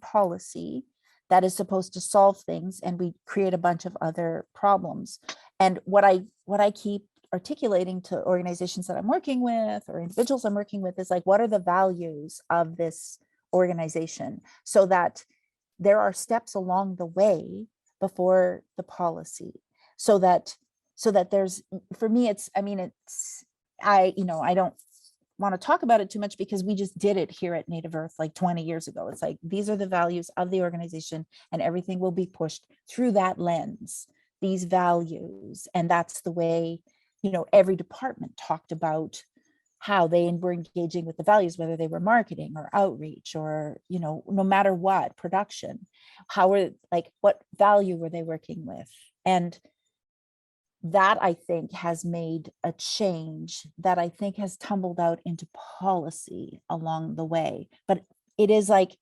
policy that is supposed to solve things and we create a bunch of other problems. And what I keep articulating to organizations that I'm working with or individuals I'm working with is like, what are the values of this organization, so that there are steps along the way before the policy, so that there's, for me, I don't want to talk about it too much because we just did it here at Native Earth like 20 years ago. It's like, these are the values of the organization and everything will be pushed through that lens, these values. And that's the way, every department talked about how they were engaging with the values, whether they were marketing or outreach or, no matter what, production, what value were they working with? And that, I think, has made a change that I think has tumbled out into policy along the way. But it is like,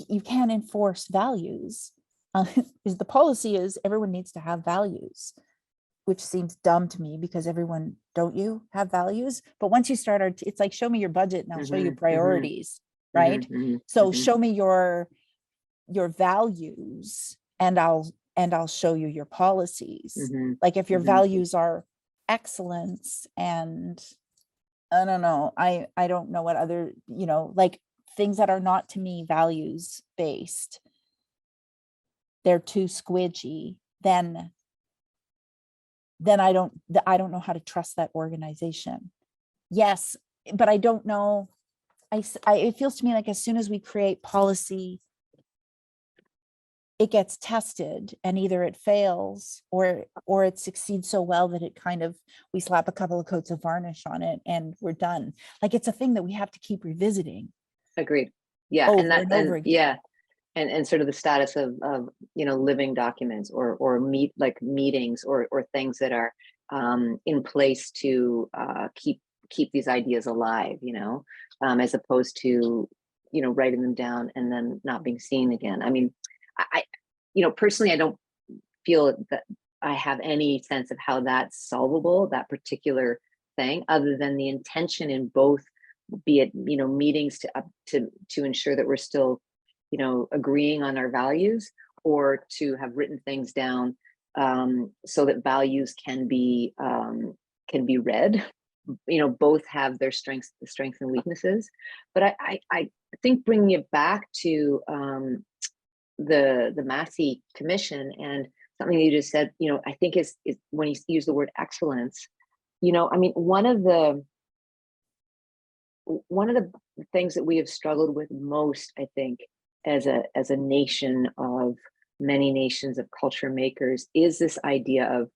you can't enforce values. Is the policy is everyone needs to have values. which seems dumb to me because everyone, don't you have values? But once you start, it's like, show me your budget and I'll show you priorities, right? So show me your values and I'll show you your policies. Like if your values are excellence and I don't know, I don't know what other, you know, like things that are not to me values based, they're too squidgy, then I don't know how to trust that organization. Yes, but I don't know. It feels to me like as soon as we create policy, it gets tested and either it fails or it succeeds so well that it kind of, we slap a couple of coats of varnish on it and we're done. Like it's a thing that we have to keep revisiting. Agreed. Yeah. Over and over again. Yeah. And sort of the status of you know, living documents or meetings or things that are in place to keep these ideas alive, you know, as opposed to, you know, writing them down and then not being seen again. I mean, I you know, personally, I don't feel that I have any sense of how that's solvable, that particular thing, other than the intention in both, be it, you know, meetings to ensure that we're still, you know, agreeing on our values, or to have written things down so that values can be read. You know, both have their strengths and weaknesses. But I think bringing it back to the Massey Commission and something you just said, you know, I think is when you use the word excellence, you know, I mean, one of the things that we have struggled with most, I think, as a nation of many nations of culture makers, is this idea of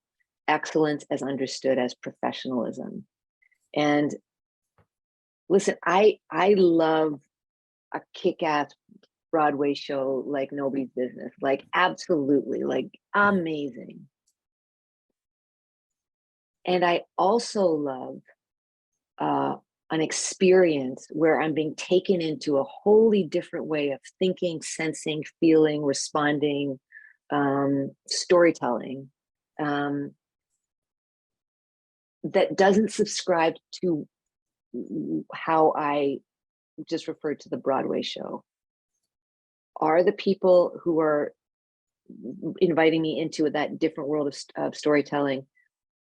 excellence as understood as professionalism. And listen, I love a kick-ass Broadway show like nobody's business, like absolutely, like amazing. And I also love an experience where I'm being taken into a wholly different way of thinking, sensing, feeling, responding, storytelling, that doesn't subscribe to how I just referred to the Broadway show. Are the people who are inviting me into that different world of storytelling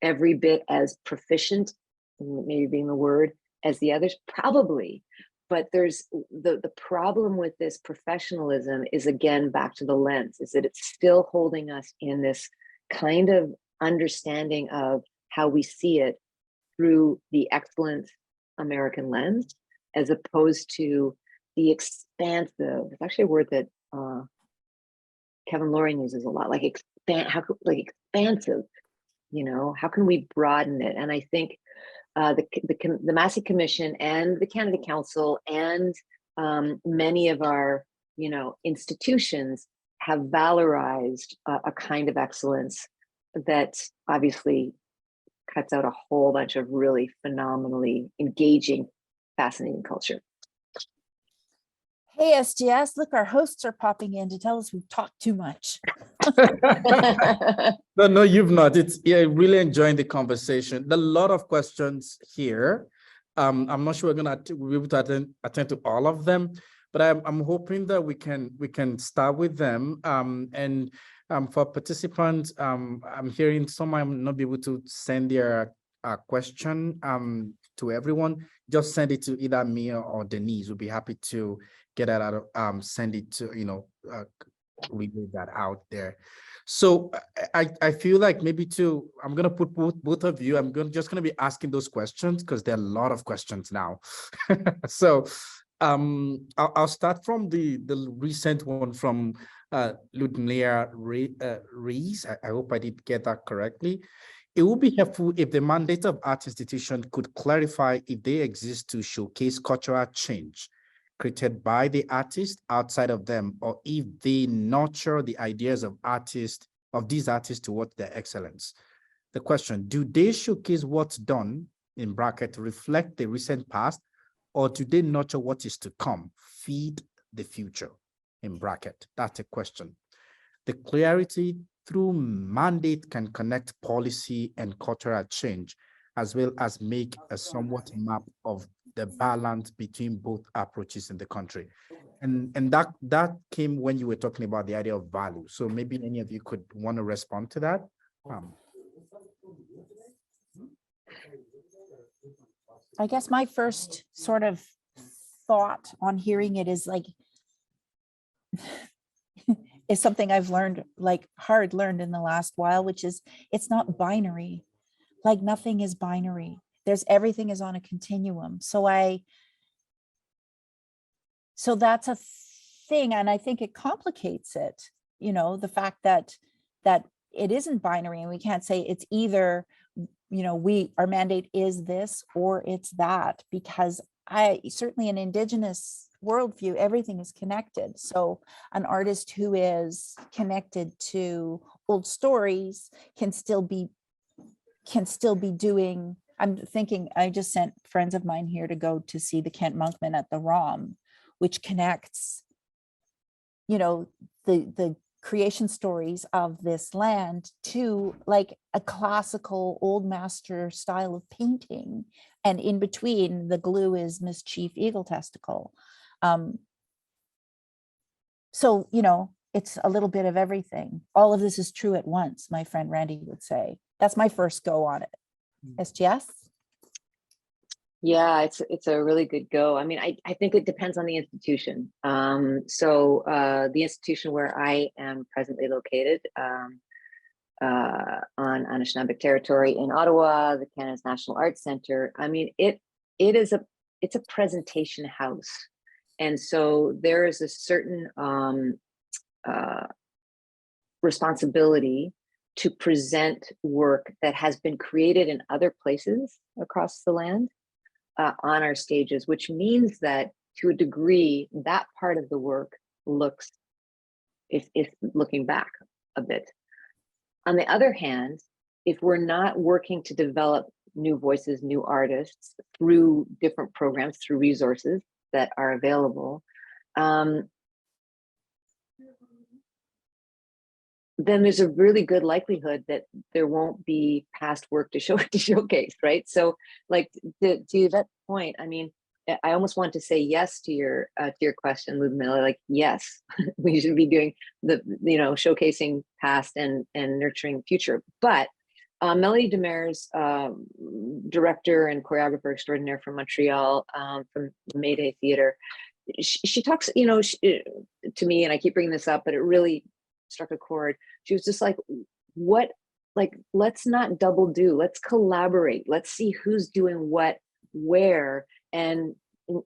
every bit as proficient, maybe being the word, as the others? Probably. But there's the problem with this professionalism is, again, back to the lens, is that it's still holding us in this kind of understanding of how we see it through the excellent American lens, as opposed to the expansive. It's actually a word that Kevin Loring uses a lot, like expansive. You know, how can we broaden it? And I think the Massey Commission and the Canada Council and many of our, you know, institutions have valorized a kind of excellence that obviously cuts out a whole bunch of really phenomenally engaging, fascinating culture. Hey, SGS, look, our hosts are popping in to tell us we've talked too much. No, you've not. It's really enjoying the conversation. There are a lot of questions here. I'm not sure we're gonna be able to attend to all of them, but I'm hoping that we can start with them. And for participants, I'm hearing some might not be able to send their question to everyone. Just send it to either me or Deniz. We'll be happy to get that out, send it to, you know, read that out there. So I feel like maybe I'm gonna put both of you, just gonna be asking those questions because there are a lot of questions now. So I'll start from the recent one from Ludmila Rees. I hope I did get that correctly. It would be helpful if the mandate of art institution could clarify if they exist to showcase cultural change created by the artist outside of them, or if they nurture the ideas of these artists towards their excellence. The question, do they showcase what's done, in bracket, reflect the recent past, or do they nurture what is to come, feed the future, in bracket? That's a question. The clarity through mandate can connect policy and cultural change, as well as make a somewhat map of the balance between both approaches in the country. And that came when you were talking about the idea of value. So maybe any of you could want to respond to that. I guess my first sort of thought on hearing it is like, is something I've learned, like hard learned in the last while, which is it's not binary. Like nothing is binary. Everything is on a continuum. So that's a thing. And I think it complicates it, you know, the fact that it isn't binary and we can't say it's either, you know, our mandate is this or it's that, because certainly in Indigenous worldview, everything is connected. So an artist who is connected to old stories can still be doing, I'm thinking, I just sent friends of mine here to go to see the Kent Monkman at the ROM, which connects, you know, the creation stories of this land to like a classical old master style of painting. And in between, the glue is Mischief Eagle Testicle. So, you know, it's a little bit of everything. All of this is true at once, my friend Randy would say. That's my first go on it. SGS? Yeah, it's a really good go. I mean, I think it depends on the institution. The institution where I am presently located on Anishinaabeg territory in Ottawa, the Canada's National Arts Center. I mean, it's a presentation house. And so there is a certain responsibility to present work that has been created in other places across the land on our stages, which means that to a degree, that part of the work looks, if looking back a bit. On the other hand, if we're not working to develop new voices, new artists through different programs, through resources that are available, then there's a really good likelihood that there won't be past work to showcase, right? So, like to that point, I mean, I almost want to say yes to your question, Ludmila. Like, yes, we should be doing showcasing past and nurturing future. But Melody Demers, director and choreographer extraordinaire from Montreal, from the Mayday Theater, she talks, to me, and I keep bringing this up, but it really struck a chord. She was just like, let's not double do, let's collaborate, let's see who's doing what, where. And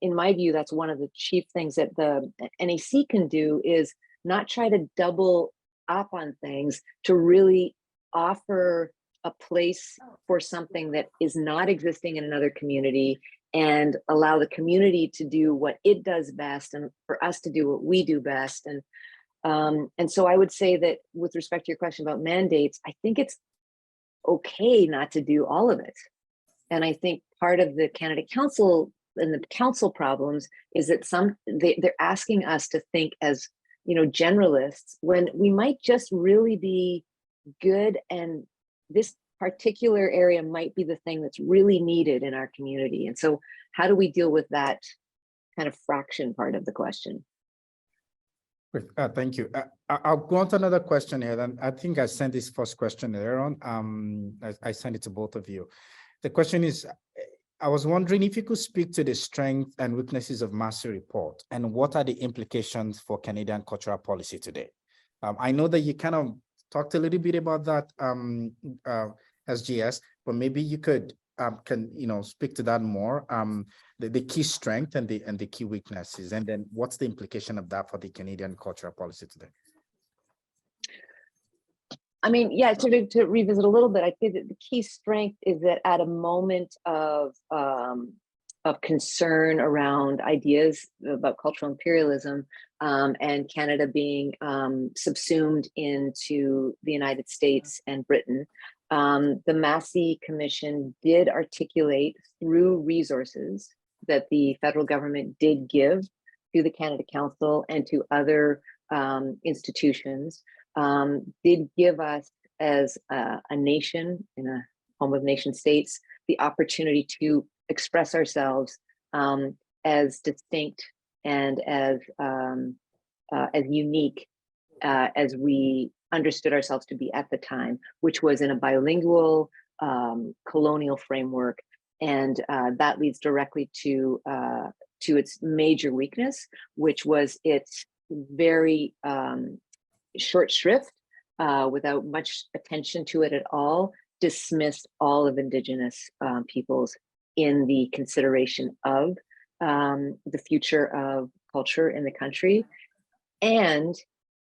in my view, that's one of the chief things that the NAC can do, is not try to double up on things, to really offer a place for something that is not existing in another community, and allow the community to do what it does best, and for us to do what we do best. And so I would say that with respect to your question about mandates, I think it's okay not to do all of it. And I think part of the Canada Council and the council problems is that they're asking us to think as, generalists, when we might just really be good, and this particular area might be the thing that's really needed in our community. And so how do we deal with that kind of fraction part of the question? Great. Thank you. I'll go on to another question here. Then I think I sent this first question earlier on. I sent it to both of you. The question is, I was wondering if you could speak to the strengths and weaknesses of Massey Report, and what are the implications for Canadian cultural policy today? I know that you kind of talked a little bit about that, SGS, but maybe you could speak to that more, the key strength and the key weaknesses, and then what's the implication of that for the Canadian cultural policy today? I mean, yeah, to revisit a little bit, I think that the key strength is that at a moment of concern around ideas about cultural imperialism, and Canada being subsumed into the United States and Britain, the Massey Commission did articulate through resources that the federal government did give to the Canada Council and to other institutions, did give us as a nation in a home of nation states, the opportunity to express ourselves as distinct and as unique as we understood ourselves to be at the time, which was in a bilingual colonial framework. And that leads directly to its major weakness, which was its very short shrift, without much attention to it at all, dismissed all of Indigenous peoples in the consideration of the future of culture in the country. And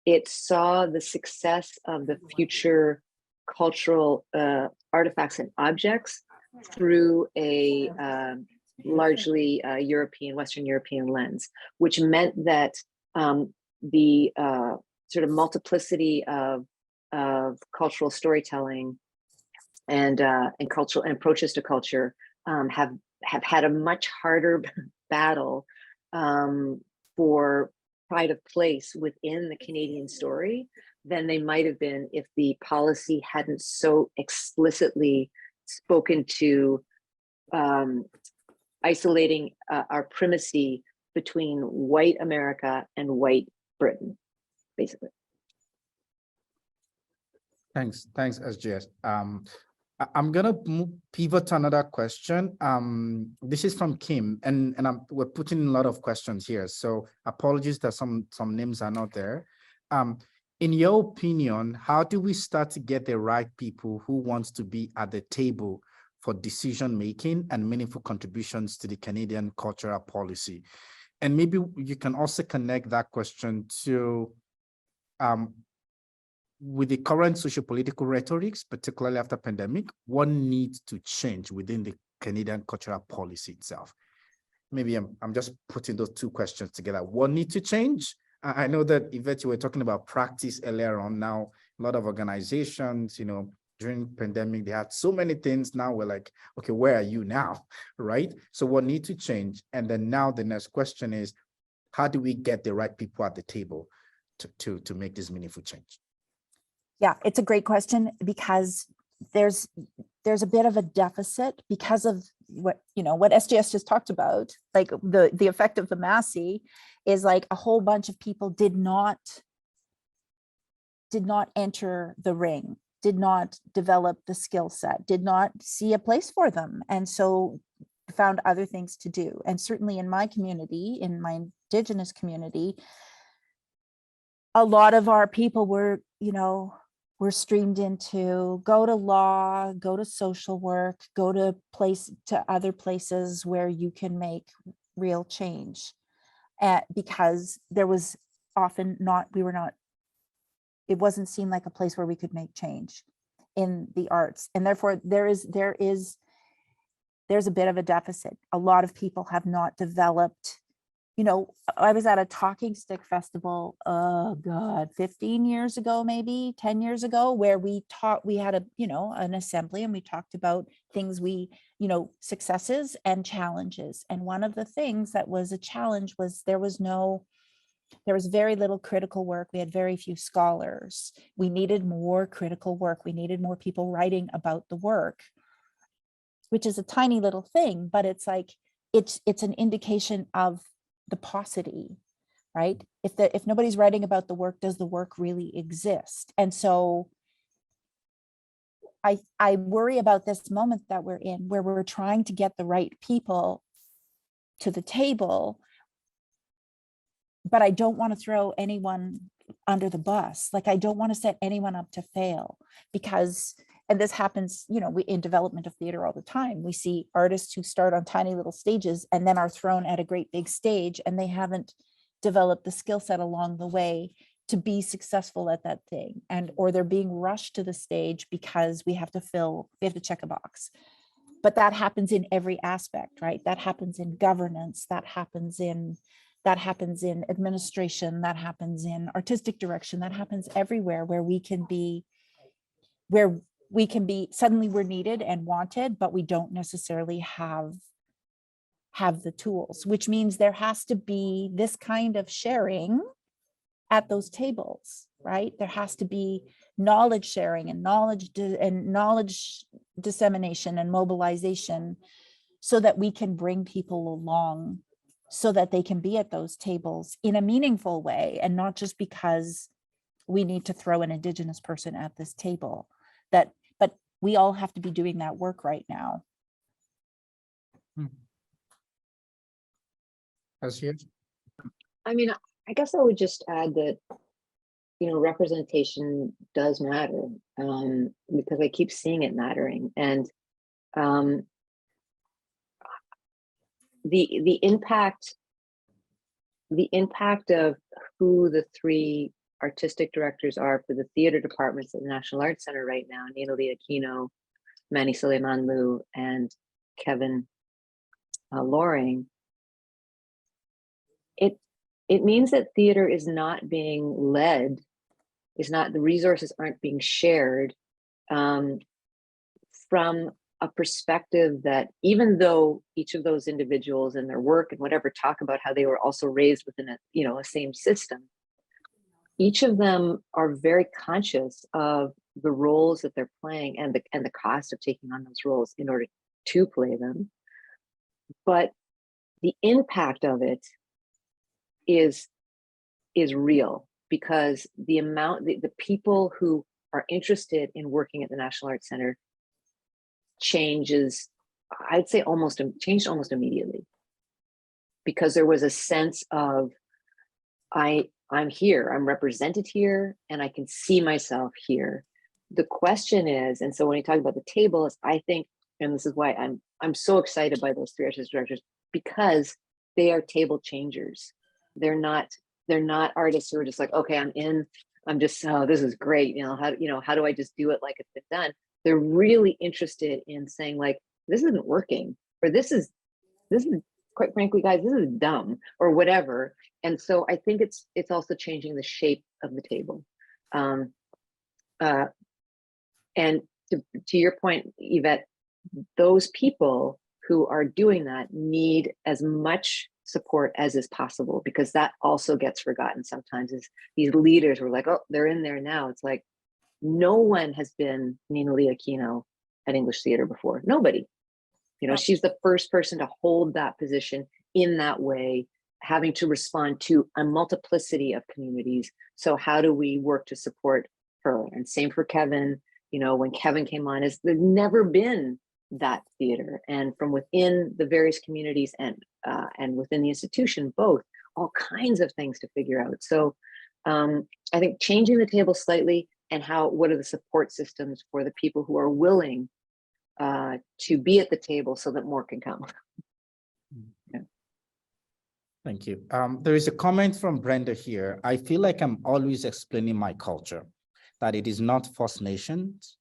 it saw the success of the future cultural artifacts and objects through a largely Western European lens, which meant that the sort of multiplicity of cultural storytelling and cultural and approaches to culture have had a much harder battle for pride of place within the Canadian story than they might have been if the policy hadn't so explicitly spoken to isolating our primacy between white America and white Britain, basically. Thanks, SGS. I'm gonna pivot to another question. This is from Kim, and we're putting in a lot of questions here. So apologies that some names are not there. In your opinion, how do we start to get the right people who wants to be at the table for decision making and meaningful contributions to the Canadian cultural policy? And maybe you can also connect that question to with the current sociopolitical rhetorics, particularly after pandemic, what needs to change within the Canadian cultural policy itself? Maybe I'm just putting those two questions together. What needs to change? I know that Yvette, you were talking about practice earlier on. Now, a lot of organizations, during pandemic, they had so many things. Now we're like, okay, where are you now, right? So what needs to change? And then now the next question is, how do we get the right people at the table to make this meaningful change? Yeah, it's a great question because there's a bit of a deficit because of what SGS just talked about. Like the effect of the Massey is like a whole bunch of people did not enter the ring, did not develop the skill set, did not see a place for them, and so found other things to do. And certainly in my community, in my Indigenous community, a lot of our people were streamed into go to law, go to social work, go to other places where you can make real change. Because there was often it wasn't seen like a place where we could make change in the arts. And therefore there's a bit of a deficit. A lot of people have not developed. I was at a Talking Stick festival, 15 years ago, maybe 10 years ago, where we had an assembly and we talked about things successes and challenges. And one of the things that was a challenge was there was very little critical work. We had very few scholars. We needed more critical work. We needed more people writing about the work, which is a tiny little thing, but it's like, it's an indication of the paucity, right? If nobody's writing about the work, does the work really exist? And so I worry about this moment that we're in, where we're trying to get the right people to the table, but I don't want to throw anyone under the bus. Like, I don't want to set anyone up to fail, because, and this happens, in development of theater all the time. We see artists who start on tiny little stages and then are thrown at a great big stage, and they haven't developed the skill set along the way to be successful at that thing, or they're being rushed to the stage because we have to check a box. But that happens in every aspect, right? That happens in governance, that happens in administration, that happens in artistic direction, that happens everywhere where we can be suddenly we're needed and wanted, but we don't necessarily have the tools, which means there has to be this kind of sharing at those tables. right? There has to be knowledge sharing and knowledge dissemination and mobilization so that we can bring people along so that they can be at those tables in a meaningful way and not just because we need to throw an Indigenous person at this table. But we all have to be doing that work right now. I mean, I guess I would just add that, you know, representation does matter, because I keep seeing it mattering. And the impact of who the three artistic directors are for the theater departments at the National Arts Center right now, Nina Leah Aquino, Manny Suleiman-Liu, and Kevin Loring, it means that theater is not being led, the resources aren't being shared from a perspective that, even though each of those individuals in their work and whatever talk about how they were also raised within a, you know, a same system, each of them are very conscious of the roles that they're playing and the cost of taking on those roles in order to play them. But the impact of it is real, because the people who are interested in working at the National Arts Center changes, I'd say changed almost immediately, because there was a sense of, I'm here, I'm represented here, and I can see myself here. The question is, and so when you talk about the table, is, I think, and this is why I'm so excited by those three artistic directors, because they are table changers. They're not artists who are just like, okay, I'm in, I'm just, oh, this is great. How do I just do it like it's been done? They're really interested in saying, like, this isn't working, or this is quite frankly, guys, this is dumb, or whatever. And so I think it's also changing the shape of the table. And to your point, Yvette, those people who are doing that need as much support as is possible, because that also gets forgotten sometimes. Is these leaders were like, oh, they're in there now. It's like, no one has been Nina Leah Aquino at English Theater before. Nobody. She's the first person to hold that position in that way, having to respond to a multiplicity of communities. So how do we work to support her? And same for Kevin. When Kevin came on, there's never been that theater, and from within the various communities and within the institution, both, all kinds of things to figure out. So I think changing the table slightly, and what are the support systems for the people who are willing to be at the table so that more can come. Yeah. Thank you. There is a comment from Brenda here. I feel like I'm always explaining my culture, that it is not First Nations,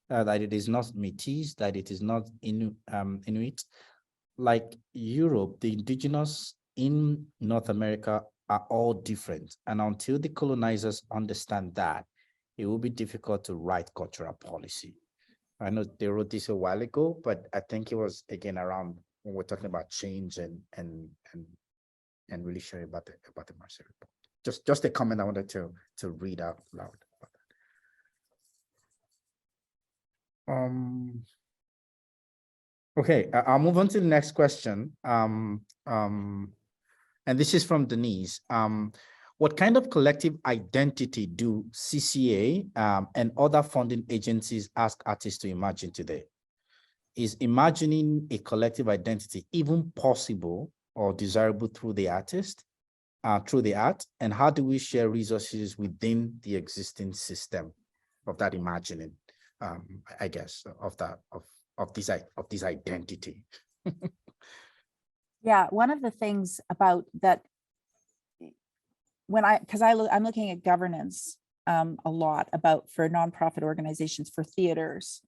that it is not Métis, that it is not Inuit. Like Europe, the indigenous in North America are all different. And until the colonizers understand that, it will be difficult to write cultural policy. I know they wrote this a while ago, but I think it was again around when we're talking about change and really sharing about the Massey Report. Just a comment I wanted to read out loud about that. Okay, I'll move on to the next question. And this is from Deniz. What kind of collective identity do CCA and other funding agencies ask artists to imagine today? Is imagining a collective identity even possible or desirable through the artist, through the art? And how do we share resources within the existing system of that imagining, I guess, of this identity? Yeah, one of the things about that, I'm looking at governance a lot for nonprofit organizations, for theaters.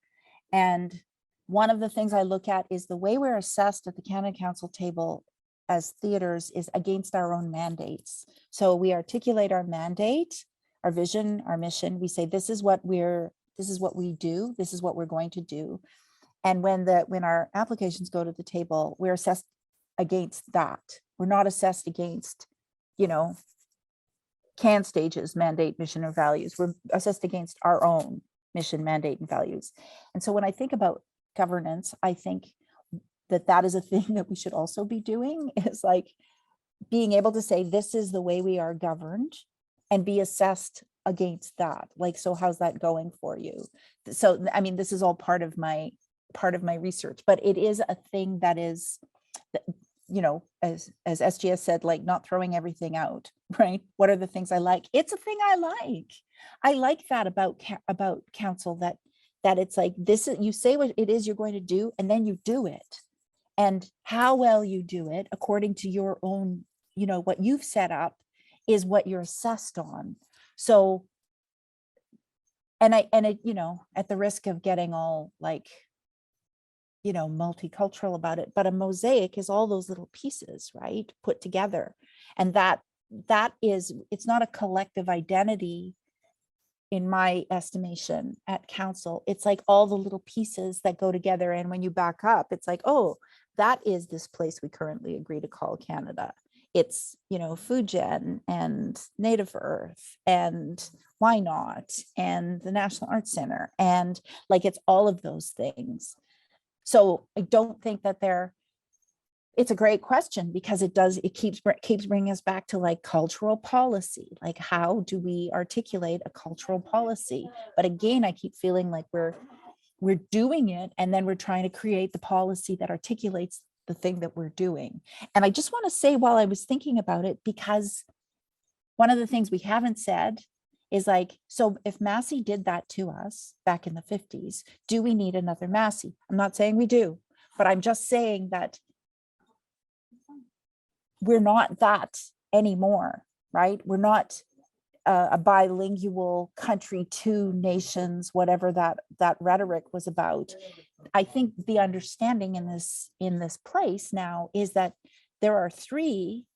And one of the things I look at is the way we're assessed at the Canada Council table as theaters is against our own mandates. So we articulate our mandate, our vision, our mission. We say, this is what we do, this is what we're going to do. And when our applications go to the table, we're assessed against that. We're not assessed against, can stages mandate mission or values. We're assessed against our own mission, mandate, and values. And so when I think about governance, I think that that is a thing that we should also be doing, is like being able to say, this is the way we are governed, and be assessed against that. Like, so how's that going for you? So, I mean, this is all part of my research, but it is a thing that is, you know, as SGS said, like not throwing everything out, right? What are the things I like? It's a thing I like. I like that about council, that it's like, this is, you say what it is you're going to do, and then you do it. And how well you do it according to your own, you know, what you've set up is what you're assessed on. So, and it, you know, at the risk of getting all like, you know, multicultural about it, but a mosaic is all those little pieces, right, put together. And that is, it's not a collective identity in my estimation at council. It's like all the little pieces that go together. And when you back up, it's like, oh, that is this place we currently agree to call Canada. It's, you know, Fujian and Native Earth and Why Not and the National Arts Center. And like, it's all of those things. So I don't think that it's a great question, because it keeps bringing us back to like cultural policy. Like, how do we articulate a cultural policy? But again, I keep feeling like we're doing it, and then we're trying to create the policy that articulates the thing that we're doing. And I just want to say, while I was thinking about it, because one of the things we haven't said is like, so if Massey did that to us back in the 50s, do we need another Massey? I'm not saying we do, but I'm just saying that we're not that anymore, right? We're not a bilingual country, two nations, whatever that rhetoric was about. I think the understanding in this place now is that there are three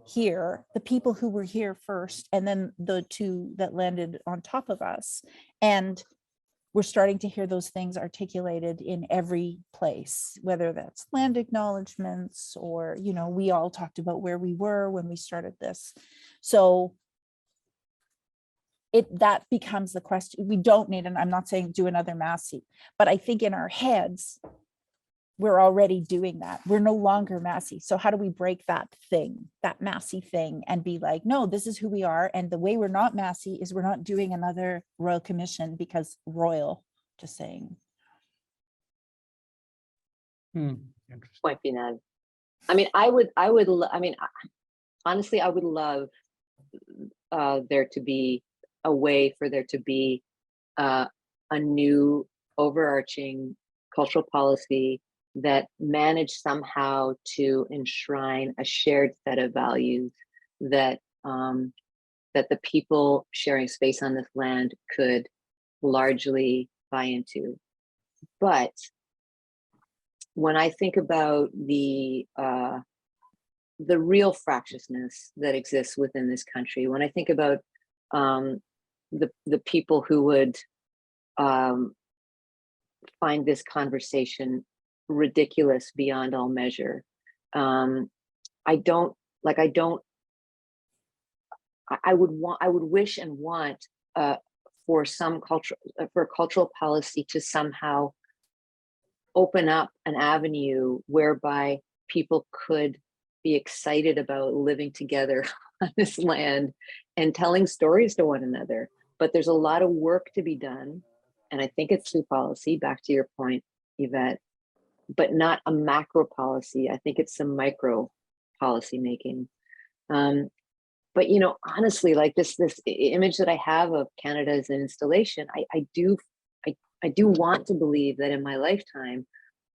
here, the people who were here first, and then the two that landed on top of us. And we're starting to hear those things articulated in every place, whether that's land acknowledgements or, you know, we all talked about where we were when we started this. So that becomes the question. We don't need, and I'm not saying do another Massey, but I think in our heads, we're already doing that. We're no longer Massey. So how do we break that thing, that Massey thing, and be like, no, this is who we are. And the way we're not Massey is we're not doing another Royal Commission because royal, just saying. Point being that, I mean, honestly, I would love there to be a way for there to be a new overarching cultural policy that managed somehow to enshrine a shared set of values that that the people sharing space on this land could largely buy into. But when I think about the real fractiousness that exists within this country, when I think about the people who would find this conversation ridiculous beyond all measure, I would wish and want for cultural policy to somehow open up an avenue whereby people could be excited about living together on this land and telling stories to one another. But there's a lot of work to be done. And I think it's through policy, back to your point, Yvette, but not a macro policy. I think it's some micro policy making. But, you know, honestly, like this image that I have of Canada as an installation, I do want to believe that in my lifetime,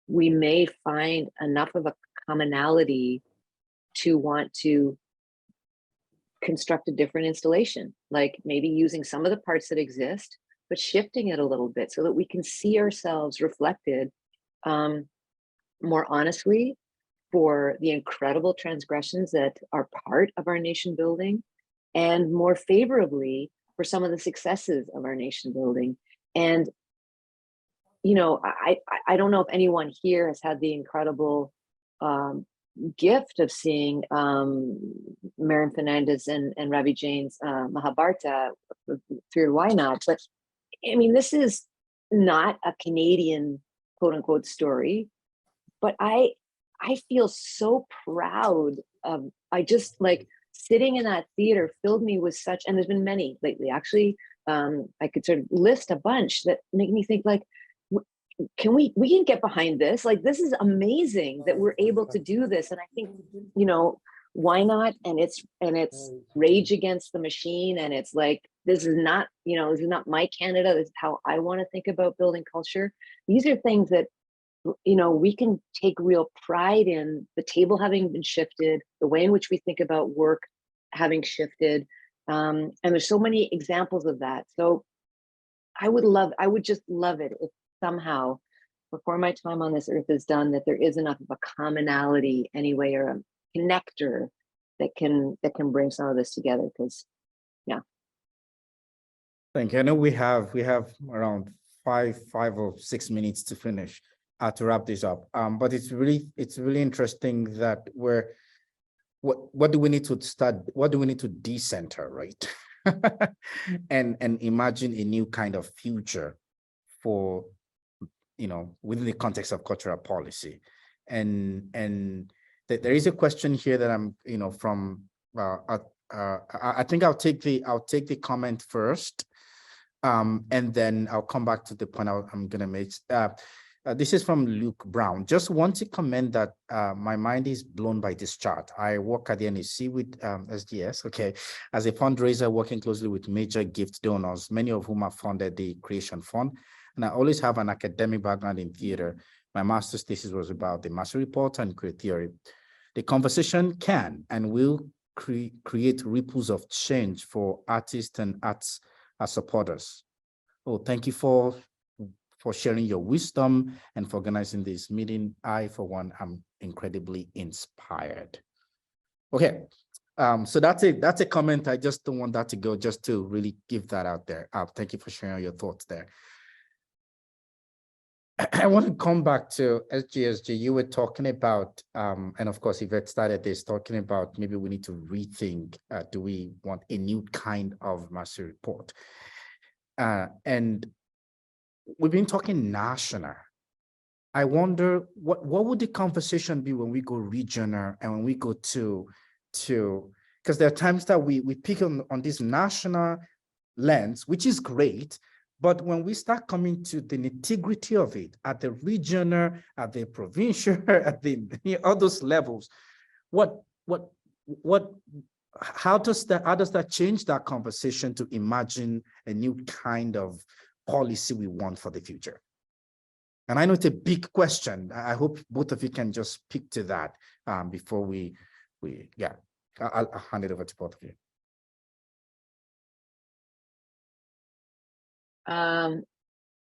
we may find enough of a commonality to want to construct a different installation, like maybe using some of the parts that exist, but shifting it a little bit so that we can see ourselves reflected more honestly for the incredible transgressions that are part of our nation building, and more favorably for some of the successes of our nation building. And, you know, I don't know if anyone here has had the incredible gift of seeing Mariam Fernandez and Ravi Jain's Mahabharata through Why Not. But I mean, this is not a Canadian quote unquote story, but I feel so proud of, I just like sitting in that theater filled me with such, and there's been many lately, actually. I could sort of list a bunch that make me think like, we can get behind this. Like, this is amazing that we're able to do this. And I think, you know, Why Not? And it's Rage Against the Machine. And it's like, this is not, you know, this is not my Canada. This is how I want to think about building culture. These are things that, you know, we can take real pride in, the table having been shifted, the way in which we think about work having shifted. And there's so many examples of that. So I would just love it if somehow before my time on this earth is done, that there is enough of a commonality anyway, or a connector that can bring some of this together. Because yeah. Thank you. I know we have around five or 6 minutes to finish, to wrap this up. But it's really interesting that what do we need to start? What do we need to decenter, right? and imagine a new kind of future for, you know, within the context of cultural policy. And there is a question here that I'm, you know, from I think I'll take the comment first, and then I'll come back to the point I'm gonna make. This is from Luke Brown. Just want to comment that my mind is blown by this chart. I work at the NEC with SDS, okay, as a fundraiser working closely with major gift donors, many of whom have funded the Creation Fund. And I always have an academic background in theater. My master's thesis was about the Massey Report and queer theory. The conversation can and will create ripples of change for artists and arts supporters. Oh, thank you for sharing your wisdom and for organizing this meeting. I, for one, am incredibly inspired. Okay, so that's a comment. I just don't want that to go, just to really give that out there. Thank you for sharing your thoughts there. I want to come back to SGSG. You were talking about, and of course, Yvette started this, talking about maybe we need to rethink, do we want a new kind of Massey Report? And we've been talking national. I wonder what would the conversation be when we go regional and when we go to because there are times that we pick on this national lens, which is great, but when we start coming to the nitty-gritty of it at the regional, at the provincial, at the all those levels, how does that change that conversation to imagine a new kind of policy we want for the future? And I know it's a big question. I hope both of you can just speak to that before we I'll hand it over to both of you.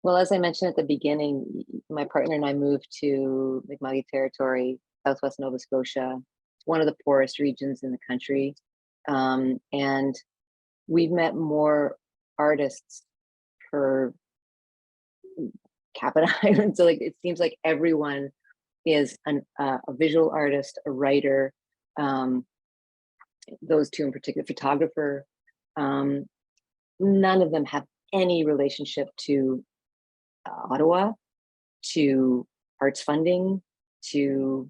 Well, as I mentioned at the beginning, my partner and I moved to Mi'kma'ki territory, Southwest Nova Scotia. It's one of the poorest regions in the country. And we've met more artists per capita. So like, it seems like everyone is a visual artist, a writer, those two in particular, photographer. None of them have any relationship to Ottawa, to arts funding, to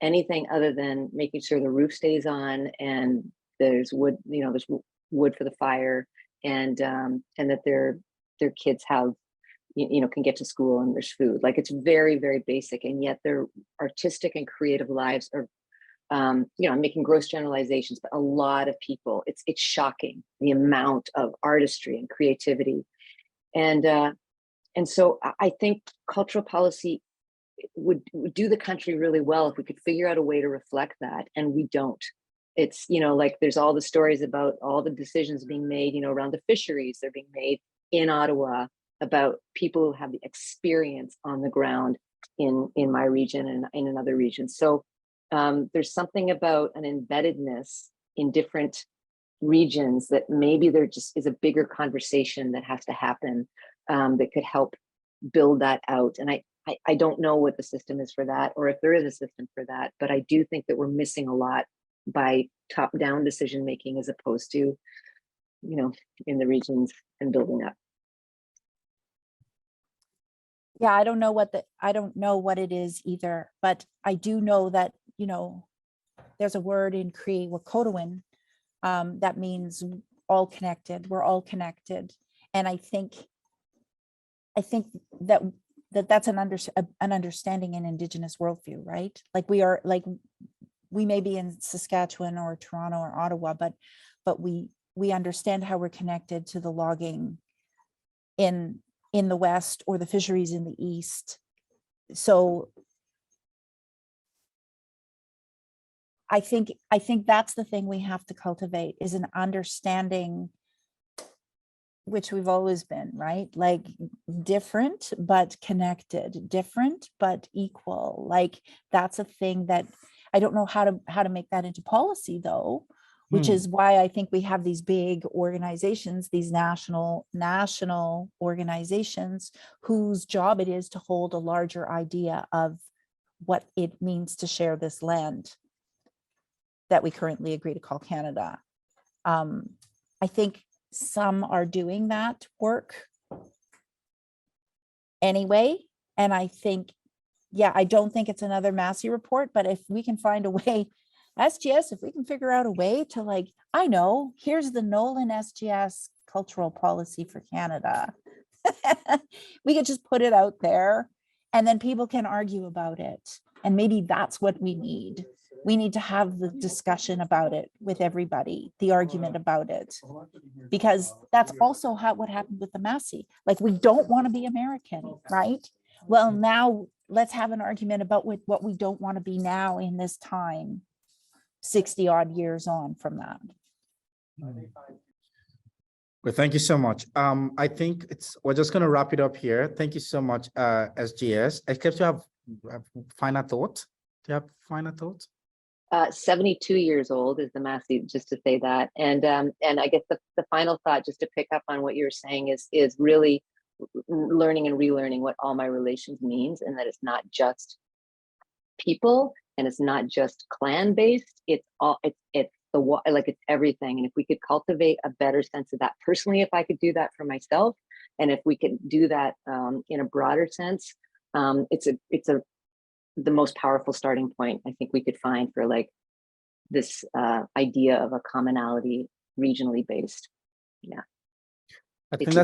anything other than making sure the roof stays on and there's wood, you know, there's wood for the fire, and that their kids have, you know, can get to school and there's food. Like, it's very, very basic, and yet their artistic and creative lives are, you know, I'm making gross generalizations, but a lot of people, it's shocking the amount of artistry and creativity. And so I think cultural policy would do the country really well if we could figure out a way to reflect that, and we don't. It's, you know, like there's all the stories about all the decisions being made, you know, around the fisheries, they're being made in Ottawa about people who have the experience on the ground in my region and in another region. So there's something about an embeddedness in different regions that maybe there just is a bigger conversation that has to happen that could help build that out. And I don't know what the system is for that, or if there is a system for that, but I do think that we're missing a lot by top-down decision-making as opposed to, you know, in the regions and building up. Yeah, I don't know what it is either, but I do know that, you know, there's a word in Cree, Wakotowin, that means all connected. We're all connected. And I think that's an understanding in Indigenous worldview, right? Like we may be in Saskatchewan or Toronto or Ottawa, but we understand how we're connected to the logging in the West or the fisheries in the East. So I think that's the thing we have to cultivate, is an understanding, which we've always been, right? Like different but connected, different but equal. Like that's a thing that I don't know how to make that into policy though, which is why I think we have these big organizations, these national organizations whose job it is to hold a larger idea of what it means to share this land that we currently agree to call Canada. I think some are doing that work anyway. And I think, yeah, I don't think it's another Massey report, but if we can find a way, SGS, if we can figure out a way to, like, I know, here's the Nolan SGS cultural policy for Canada. We could just put it out there and then people can argue about it. And maybe that's what we need. We need to have the discussion about it with everybody, the argument about it, because that's also what happened with the Massey. Like, we don't want to be American, right? Well, now let's have an argument about what we don't want to be now in this time, 60 odd years on from that. Well, thank you so much. I think we're just going to wrap it up here. Thank you so much, SGS. Except you have final thoughts. Do you have final thoughts? 72 years old is the Massey, just to say that. And I guess the final thought, just to pick up on what you're saying, is really learning and relearning what all my relations means, and that it's not just people and it's not just clan based. It's everything. And if we could cultivate a better sense of that personally, if I could do that for myself, and if we could do that in a broader sense, it's the most powerful starting point I think we could find for like this idea of a commonality regionally based. Yeah. I think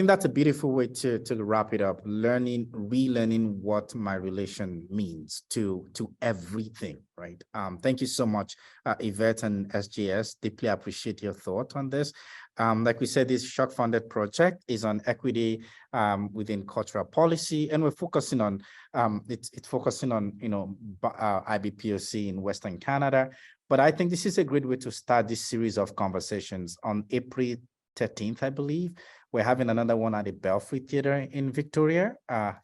that's a beautiful way to wrap it up. Relearning what my relation means to everything, right? Thank you so much, Yvette and SGS. Deeply appreciate your thought on this. Like we said, this SHRC-funded project is on equity within cultural policy, and we're focusing on it's focusing on IBPOC in Western Canada. But I think this is a great way to start this series of conversations. On April 13th, I believe, we're having another one at the Belfry Theatre in Victoria.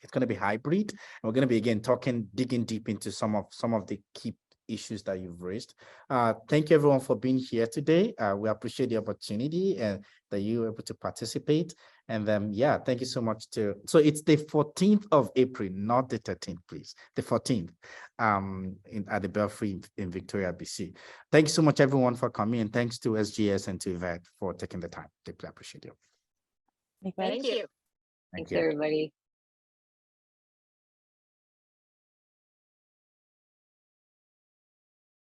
It's going to be hybrid. And we're going to be again digging deep into some of the key issues that you've raised. Thank you everyone for being here today. We appreciate the opportunity and that you were able to participate. And then, yeah, thank you so much so it's the 14th of April, not the 13th, please. The 14th at the Belfry in Victoria, BC. Thank you so much everyone for coming, and thanks to SGS and to Yvette for taking the time. Deeply appreciate you. Thank you. Thanks everybody.